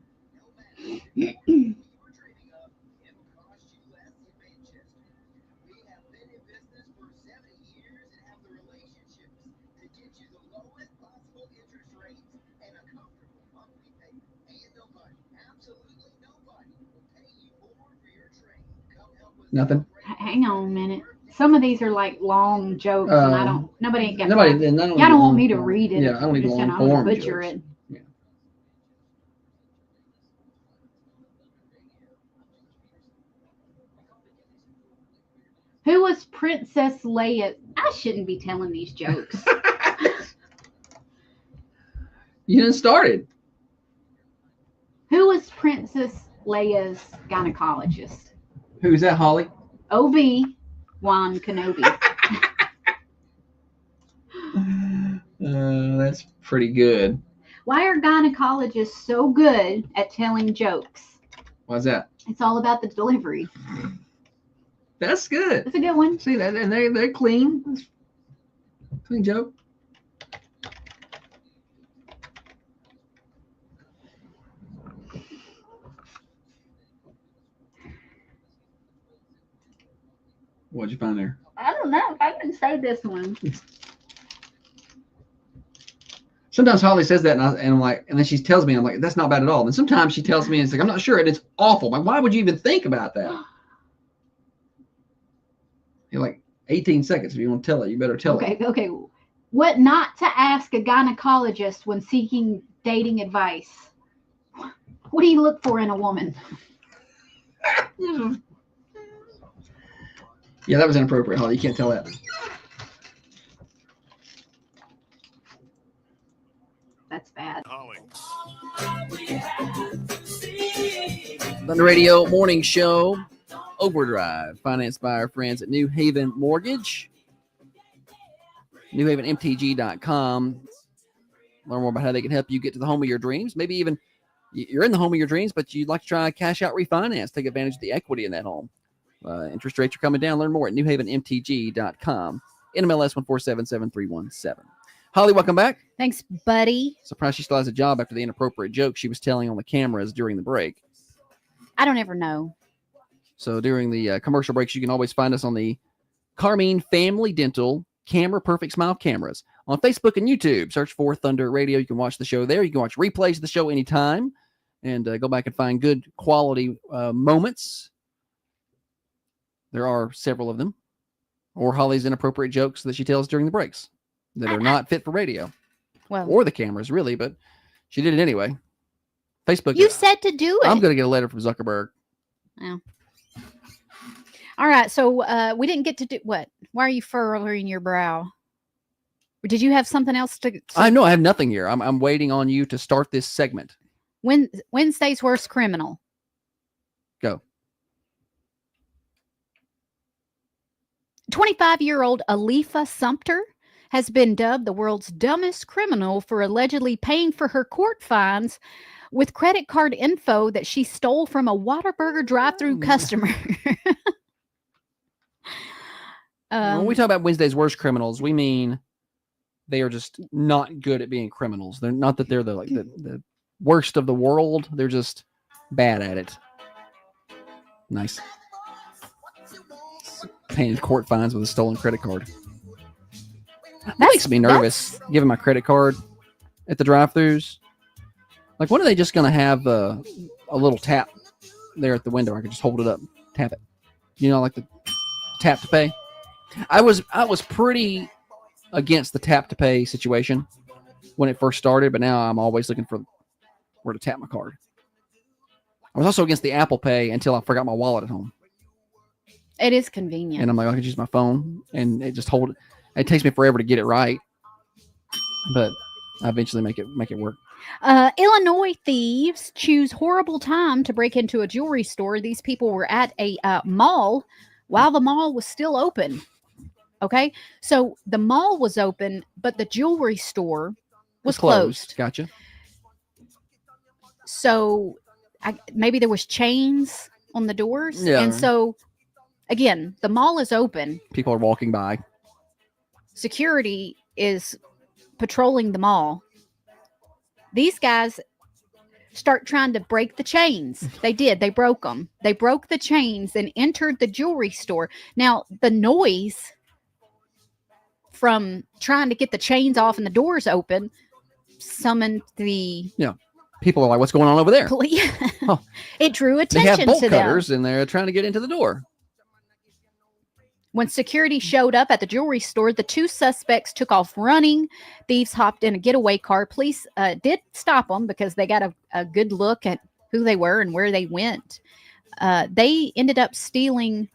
Nothing. Hang on a minute. Some of these are like long jokes, and I don't. Nobody ain't got. Nobody. Y'all don't want me to read it. Yeah, I don't need Just long I'm gonna form butcher jokes. it. Yeah. Who was Princess Leia? I shouldn't be telling these jokes. You didn't start it. Princess Leia's gynecologist? Who's that, Holly? Obi-Wan Kenobi. That's pretty good. Why are gynecologists so good at telling jokes? Why's that? It's all about the delivery. That's good. That's a good one. See that, and they're clean. That's clean joke. What'd you find there? I don't know if I can say this one. Sometimes Holly says that, and I'm like, and then she tells me, I'm like, that's not bad at all. And sometimes she tells me, and it's like, I'm not sure, and it's awful. Like, why would you even think about that? You're like 18 seconds. If you want to tell it, you better tell it. Okay. What not to ask a gynecologist when seeking dating advice? What do you look for in a woman? Yeah, that was inappropriate, Holly. You can't tell that. That's bad. Thunder Radio Morning Show, Overdrive, financed by our friends at New Haven Mortgage. NewHavenMTG.com. Learn more about how they can help you get to the home of your dreams. Maybe even you're in the home of your dreams, but you'd like to try a cash out refinance. Take advantage of the equity in that home. Interest rates are coming down. Learn more at NewHavenMTG.com. NMLS 1477317. Holly, welcome back. Thanks, buddy. Surprised she still has a job after the inappropriate joke she was telling on the cameras during the break. I don't ever know. So during the commercial breaks, you can always find us on the Carmine Family Dental Camera Perfect Smile cameras on Facebook and YouTube. Search for Thunder Radio. You can watch the show there. You can watch replays of the show anytime and go back and find good quality moments. There are several of them. Or Holly's inappropriate jokes that she tells during the breaks that are not fit for radio. Well, or the cameras, really, but she did it anyway. Facebook. You said to do it. I'm going to get a letter from Zuckerberg. Yeah. All right. So we didn't get to do what? Why are you furrowing your brow? Or did you have something else to? I know I have nothing here. I'm waiting on you to start this segment. Wednesday's worst criminal. Go. 25-year-old Alifa Sumter has been dubbed the world's dumbest criminal for allegedly paying for her court fines with credit card info that she stole from a Whataburger drive-thru customer. When we talk about Wednesday's worst criminals, we mean they are just not good at being criminals. They're not that they're the worst of the world. They're just bad at it. Nice. Paying court fines with a stolen credit card. That makes me nervous, giving my credit card at the drive-thrus. Like, when are they just going to have a little tap there at the window? I can just hold it up, tap it. You know, like the tap to pay. I was pretty against the tap to pay situation when it first started, but now I'm always looking for where to tap my card. I was also against the Apple Pay until I forgot my wallet at home. It is convenient. And I'm like, I could use my phone, and it just hold it. It takes me forever to get it right, but I eventually make it work. Illinois thieves choose horrible time to break into a jewelry store. These people were at a mall while the mall was still open. Okay, so the mall was open, but the jewelry store was closed. Gotcha. So maybe there was chains on the doors, yeah. And so again, the mall is open. People are walking by. Security is patrolling the mall. These guys start trying to break the chains. They did. They broke them. They broke the chains and entered the jewelry store. Now, the noise from trying to get the chains off and the doors open summoned the... Yeah. People are like, what's going on over there? Oh, it drew attention to them. They have bolt cutters and they're trying to get into the door. When security showed up at the jewelry store, the two suspects took off running. Thieves hopped in a getaway car. Police did stop them because they got a good look at who they were and where they went. They ended up stealing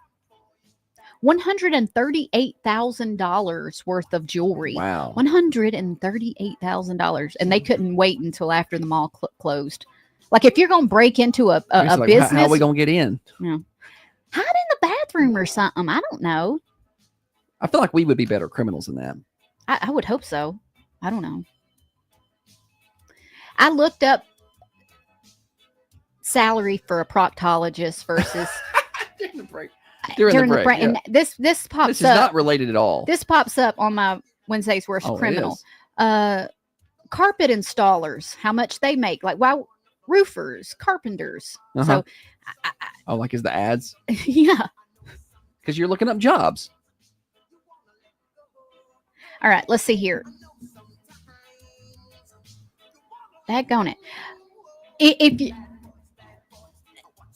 $138,000 worth of jewelry. Wow. $138,000. And they couldn't wait until after the mall closed. Like if you're gonna break into a Like, business, how are we gonna get in? Yeah. Hide in the bathroom or something. I don't know. I feel like we would be better criminals than that. I would hope so. I don't know. I looked up salary for a proctologist versus During the break. and Yeah. this pops This is up. not related at all. This pops up on my Wednesday's Worst Oh, it Criminal. is. Carpet installers, how much they make? Like, wow, roofers, carpenters. Uh-huh. So, like is the ads? yeah. Because you're looking up jobs. All right, let's see here. Daggone it.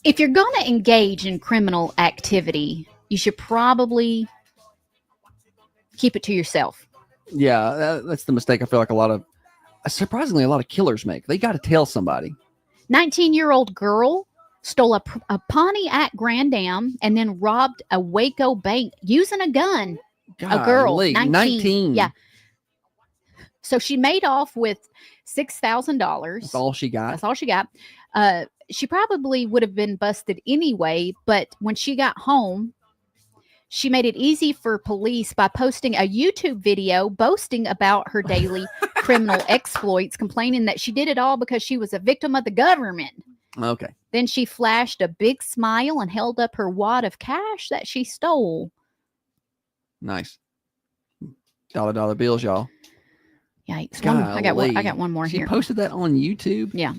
If you're going to engage in criminal activity, you should probably keep it to yourself. Yeah, that's the mistake I feel like surprisingly a lot of killers make. They got to tell somebody. 19-year-old girl stole a Pontiac Grand Am and then robbed a Waco bank using a gun. A girl, Golly, 19. Yeah. So she made off with $6,000. That's all she got. That's all she got. She probably would have been busted anyway, but when she got home, she made it easy for police by posting a YouTube video boasting about her daily criminal exploits, complaining that she did it all because she was a victim of the government. Okay. Then she flashed a big smile and held up her wad of cash that she stole. Nice. Dollar bills, y'all. Yikes. I got one more here. She posted that on YouTube? Yeah.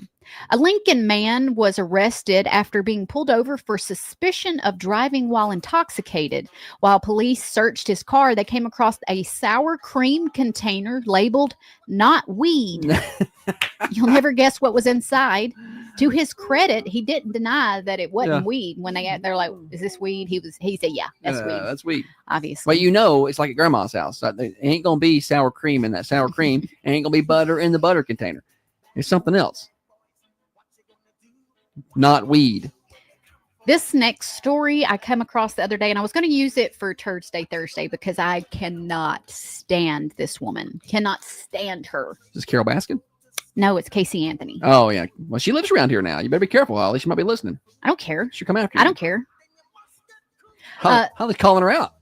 A Lincoln man was arrested after being pulled over for suspicion of driving while intoxicated. While police searched his car, they came across a sour cream container labeled "not weed." You'll never guess what was inside. To his credit, he didn't deny that it wasn't weed. When they're like, "Is this weed?" He said, "Yeah, that's weed." That's weed. Obviously. But it's like at grandma's house. There ain't gonna be sour cream in that sour cream. Ain't gonna be butter in the butter container. It's something else. Not weed. This next story I come across the other day, and I was going to use it for Turds Day Thursday because I cannot stand this woman. Cannot stand her. Is this Carol Baskin? No, it's Casey Anthony. Oh, yeah. Well, she lives around here now. You better be careful, Holly. She might be listening. I don't care. She'll come after you. I don't care. How are they calling her out?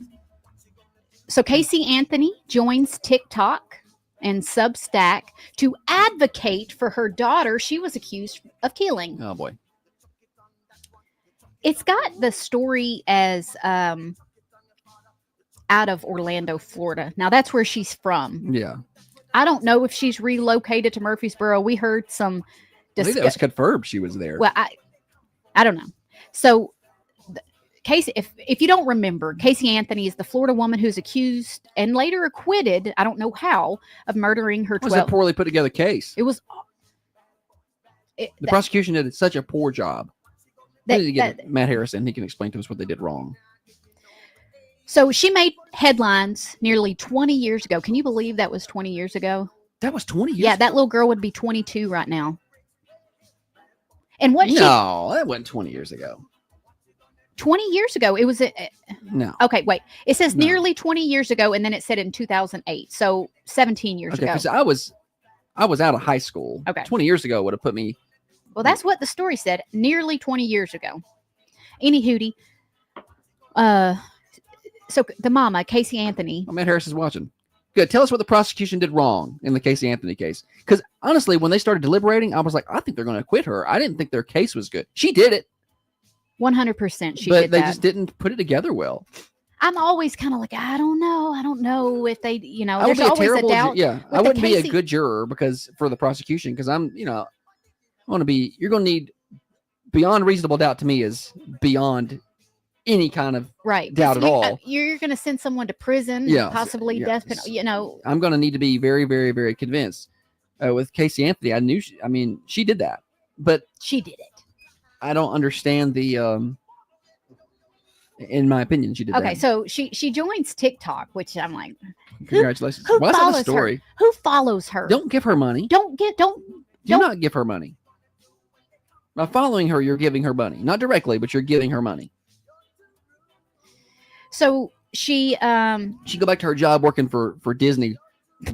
So Casey Anthony joins TikTok and Substack to advocate for her daughter she was accused of killing. Oh, boy. It's got the story as out of Orlando, Florida. Now, that's where she's from. Yeah. I don't know if she's relocated to Murfreesboro. We heard some I think that was confirmed she was there. Well, I don't know. So Casey, if you don't remember, Casey Anthony is the Florida woman who's accused and later acquitted, I don't know how, of murdering her 12. It was a poorly put together case. It was. The prosecution did such a poor job. We need to get Matt Harrison. He can explain to us what they did wrong. So she made headlines nearly 20 years ago. Can you believe that was 20 years ago? That was 20 years Yeah, ago? that little girl would be 22 right now. And what No, that wasn't 20 years ago. 20 years ago. It was No. Okay, wait. It says nearly 20 years ago, and then it said in 2008. So 17 years ago. Because I was out of high school. Okay. 20 years ago would have put me. Well, that's what the story said. Nearly 20 years ago. Anywho, so the mama, Casey Anthony. Oh, Matt Harris is watching. Good. Tell us what the prosecution did wrong in the Casey Anthony case. Because honestly, when they started deliberating, I was like, I think they're going to acquit her. I didn't think their case was good. She did it. 100% she but did they that. just didn't put it together well. I'm always kind of like, I don't know if they, I would there's be always a doubt. Yeah, I wouldn't be a good juror for the prosecution because I'm, I want to be, you're going to need beyond reasonable doubt to me is beyond any kind of doubt at all. You're going to send someone to prison, possibly death penalty, I'm going to need to be very, very, very convinced. With Casey Anthony, I knew, she did that, but she did it. I don't understand the, in my opinion, she did that. Okay, so she joins TikTok, which I'm like, congratulations. Who Why is that follows a story? her? Who follows her? Don't give her money. Do not give her money. By following her, you're giving her money. Not directly, but you're giving her money. So she go back to her job working for Disney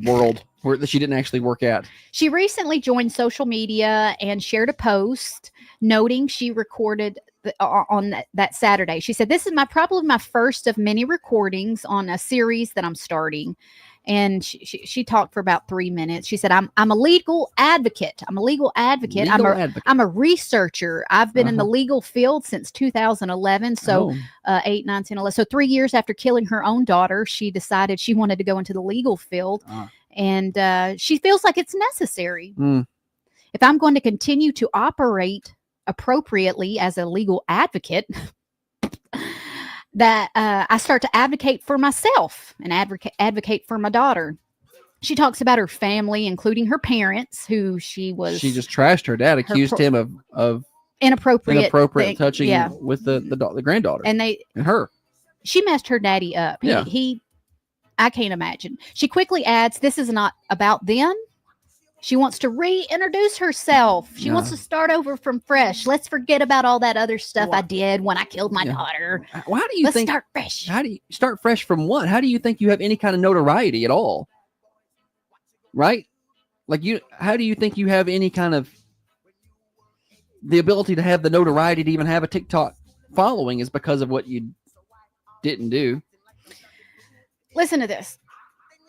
World that she didn't actually work at. She recently joined social media and shared a post noting she recorded on that Saturday. She said, "This is probably my first of many recordings on a series that I'm starting." And she talked for about 3 minutes. She said, I'm a legal advocate. I'm a legal advocate. I'm a researcher. I've been in the legal field since 2011. So 8, 9, 10, 11. So 3 years after killing her own daughter, she decided she wanted to go into the legal field. And she feels like it's necessary. If I'm going to continue to operate appropriately as a legal advocate, that I start to advocate for myself and advocate for my daughter. She talks about her family, including her parents, who she just trashed her dad, accused him of inappropriate touching with the granddaughter and her. She messed her daddy up. Yeah. I can't imagine. She quickly adds, "This is not about them." She wants to reintroduce herself. She wants to start over from fresh. Let's forget about all that other stuff I did when I killed my daughter. Well, how do you think? Start fresh. How do you start fresh from what? How do you think you have any kind of notoriety at all? Right? Like how do you think you have any kind of the ability to have the notoriety to even have a TikTok following is because of what you didn't do. Listen to this.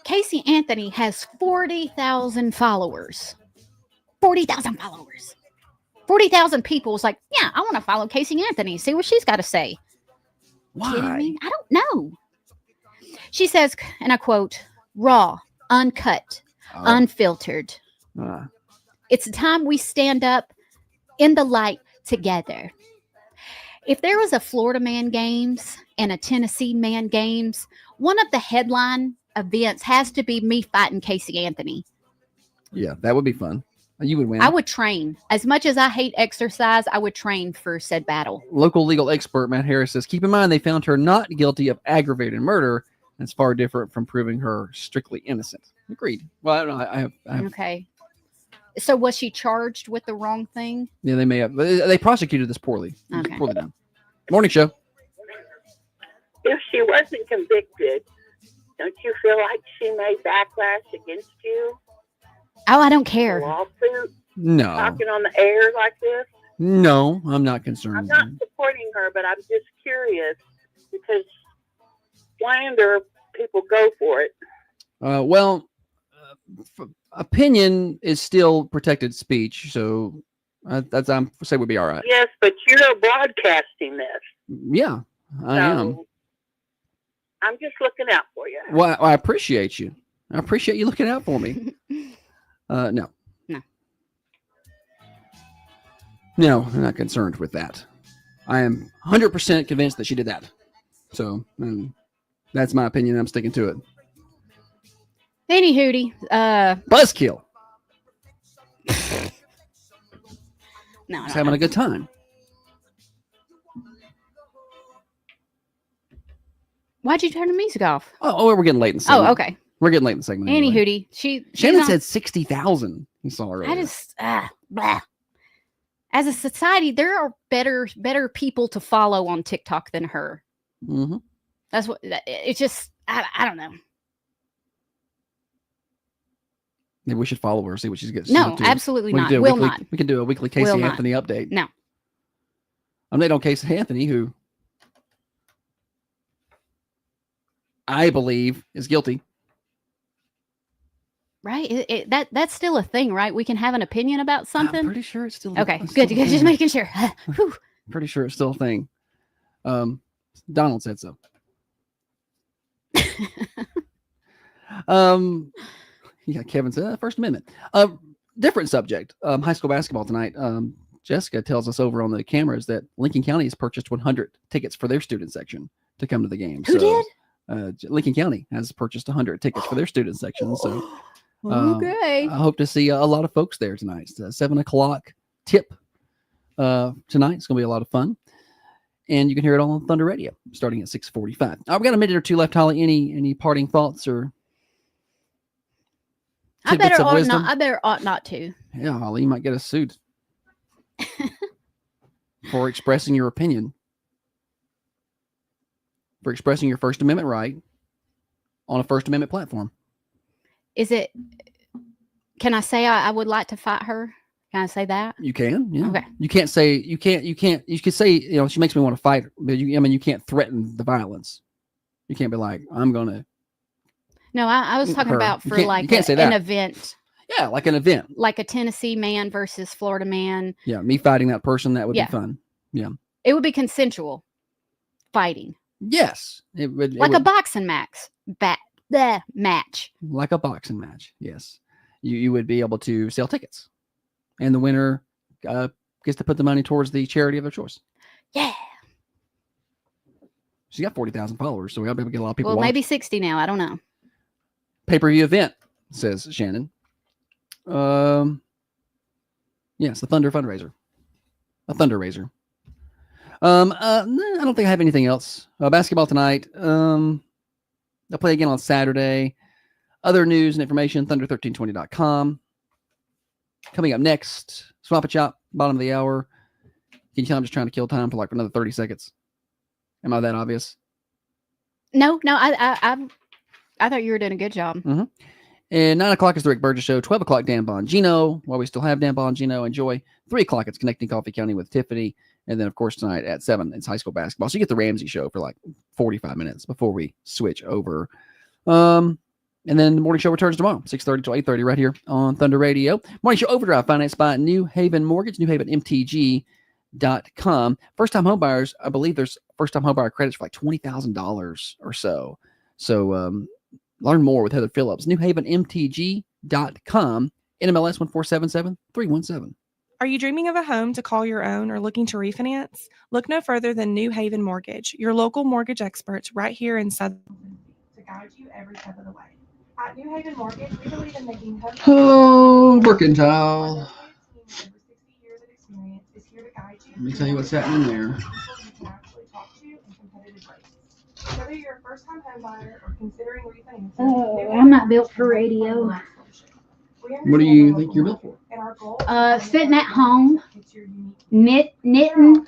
Casey Anthony has 40,000 followers. 40,000 followers. 40,000 people is like, yeah, I want to follow Casey Anthony. See what she's got to say. Why? Kidding me? I don't know. She says, and I quote, "Raw, uncut, unfiltered. It's time we stand up in the light together." If there was a Florida Man Games and a Tennessee Man Games, one of the headline events has to be me fighting Casey Anthony. Yeah, that would be fun. You would win. I would train. As much as I hate exercise, I would train for said battle. Local legal expert Matt Harris says, keep in mind they found her not guilty of aggravated murder. That's far different from proving her strictly innocent. Agreed. Well, I don't know. I have Okay. So was she charged with the wrong thing? Yeah, they may have. They prosecuted this poorly. Okay. Poorly done. Morning show. If she wasn't convicted, don't you feel like she may backlash against you? Oh, I don't care. Lawsuit? No. Talking on the air like this? No, I'm not concerned. I'm not supporting her, but I'm just curious because slander, people go for it. Opinion is still protected speech, so that's I'm say would be all right. Yes, but you're broadcasting this. Yeah, I am. I'm just looking out for you. Well, I appreciate you. I appreciate you looking out for me. No. No, I'm not concerned with that. I am 100% convinced that she did that. So that's my opinion. I'm sticking to it. Any hootie. Buzzkill. No, Just having a good time. Why'd you turn the music off? Oh, we're getting late in the segment. Oh, okay. We're getting late in the segment. Any anyway. hootie. Shannon said 60,000. He saw her. I just blah. As a society, there are better people to follow on TikTok than her. Mm-hmm. That's what it's just. I don't know. Maybe we should follow her, see what she's getting. No, absolutely not. We can do a weekly Casey Anthony update. No. I'm late on Casey Anthony, who I believe is guilty. Right? That's still a thing, right? We can have an opinion about something. I'm pretty sure it's still okay. Good. Just making sure. Pretty sure it's still a thing. Donald said so. Yeah, Kevin said First Amendment. Different subject. High school basketball tonight. Jessica tells us over on the cameras that Lincoln County has purchased 100 tickets for their student section to come to the game. Who did? Lincoln County has purchased 100 tickets for their student section. So okay. I hope to see a lot of folks there tonight. It's a 7:00 tip tonight. It's going to be a lot of fun. And you can hear it all on Thunder Radio starting at 6:45. I've got a minute or two left, Holly. Any parting thoughts or I better ought not to. Yeah, Holly, you might get a suit for expressing your opinion, for expressing your First Amendment right on a First Amendment platform. Is it Can I say I would like to fight her? Can I say that? You can, yeah. Okay. You can't say you could say, you know, she makes me want to fight her, but you can't threaten the violence. You can't be like, I'm gonna. No, I was talking her. about You for can't- like you can't say an that. event, Yeah, like an event. like a Tennessee man versus Florida man. Yeah, me fighting that person, that would Yeah. be fun. Yeah. It would be consensual fighting, Yes. It would like a boxing match. Match. Like a boxing match. Yes. You would be able to sell tickets, and the winner gets to put the money towards the charity of their choice. Yeah. She's got 40,000 followers, so we ought to be able to get a lot of people. Well, watching. maybe 60 now. I don't know. Pay-per-view event, says Shannon. Yes, the Thunder fundraiser. A Thunder raiser. I don't think I have anything else. Basketball tonight. They'll play again on Saturday. Other news and information, thunder1320.com. Coming up next, Swap and Chop, bottom of the hour. Can you tell I'm just trying to kill time for like another 30 seconds? Am I that obvious? No, I thought you were doing a good job. Mm-hmm. And 9 o'clock is the Rick Burgess Show. 12 o'clock, Dan Bongino. While we still have Dan Bongino, enjoy. 3 o'clock, it's Connecting Coffee County with Tiffany. And then, of course, tonight at 7, it's high school basketball. So you get the Ramsey Show for like 45 minutes before we switch over. And then the morning show returns tomorrow, 6:30 to 8:30 right here on Thunder Radio. Morning show overdrive financed by New Haven Mortgage, newhavenmtg.com. First-time homebuyers, I believe there's first-time homebuyer credits for like $20,000 or so. So learn more with Heather Phillips. newhavenmtg.com. NMLS 1477317. Are you dreaming of a home to call your own or looking to refinance? Look no further than New Haven Mortgage, your local mortgage experts right here in Southern to guide you every step of the way. At New Haven Mortgage, we believe in making home. Oh, Mercantile. Over 60 years of experience is here to guide you. Let me tell you what's happening there. People you can actually talk to and competitive rates. Whether you're a first-time home buyer or considering refinancing, Oh, I'm not built for radio. What do you think you're built for? Sitting at home, knitting,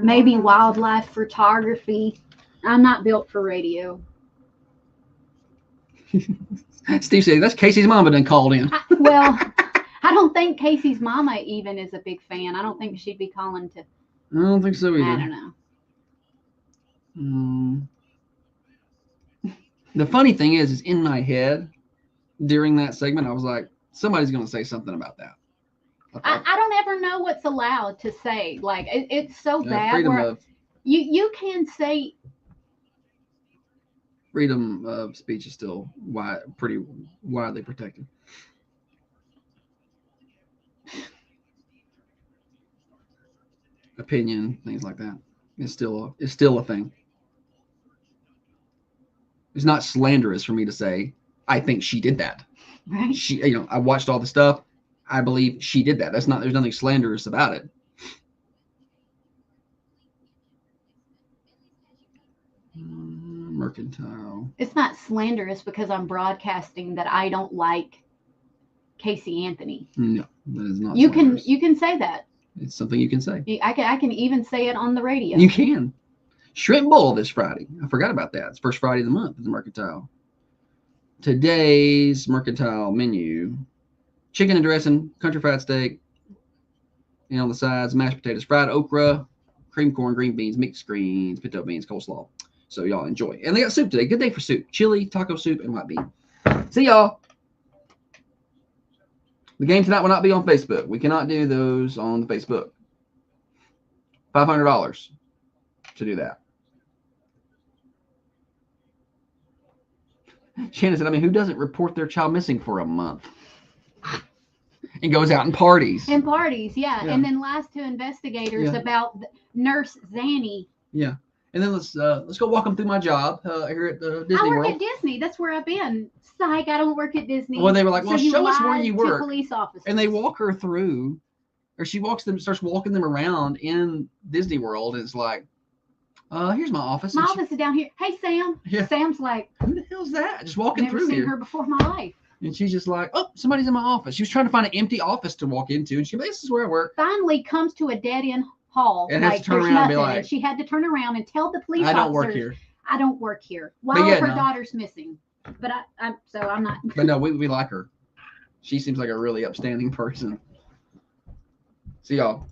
maybe wildlife photography. I'm not built for radio. Steve said, that's Casey's mama done called in. Well, I don't think Casey's mama even is a big fan. I don't think she'd be calling to. I don't think so either. I don't know. The funny thing is in my head during that segment, I was like, somebody's going to say something about that. I don't ever know what's allowed to say. Like it's so bad. Freedom Where of you can say. Freedom of speech is still pretty widely protected. Opinion, things like that. It's still a thing. It's not slanderous for me to say, I think she did that. Right. I watched all the stuff. I believe she did that. There's nothing slanderous about it. Mercantile. It's not slanderous because I'm broadcasting that I don't like Casey Anthony. No, that is not. You can say that. It's something you can say. I can even say it on the radio. You can. Shrimp Bowl this Friday. I forgot about that. It's first Friday of the month at the Mercantile. Today's Mercantile menu: chicken and dressing, country fried steak, and on the sides, mashed potatoes, fried okra, cream corn, green beans, mixed greens, pinto beans, coleslaw. So y'all enjoy. And they got soup today. Good day for soup. Chili, taco soup, and white bean. See y'all. The game tonight will not be on Facebook. We cannot do those on the Facebook. $500 to do that. Shannon said, who doesn't report their child missing for a month? And goes out and parties. And parties, yeah. And then lies to investigators about Nurse Zanny. Yeah. And then let's go walk them through my job here at the Disney World. I work at Disney. That's where I've been. Psych, I don't work at Disney. Well, they were like, well, show us where you work. Police officers. And they walk her through, or she starts walking them around in Disney World. And it's like, here's my office. My office is down here. Hey, Sam. Yeah. Sam's like, who the hell's that? Just walking never through seen here. her before in my life. And she's just like, oh, somebody's in my office. She was trying to find an empty office to walk into. And she's like, this is where I work. Finally comes to a dead-end hall. And has to turn around and be like, and she had to turn around and tell the police officers, I don't work here. I don't work here. Well, yeah, her no. daughter's missing, but I'm not. But no, we like her. She seems like a really upstanding person. See y'all.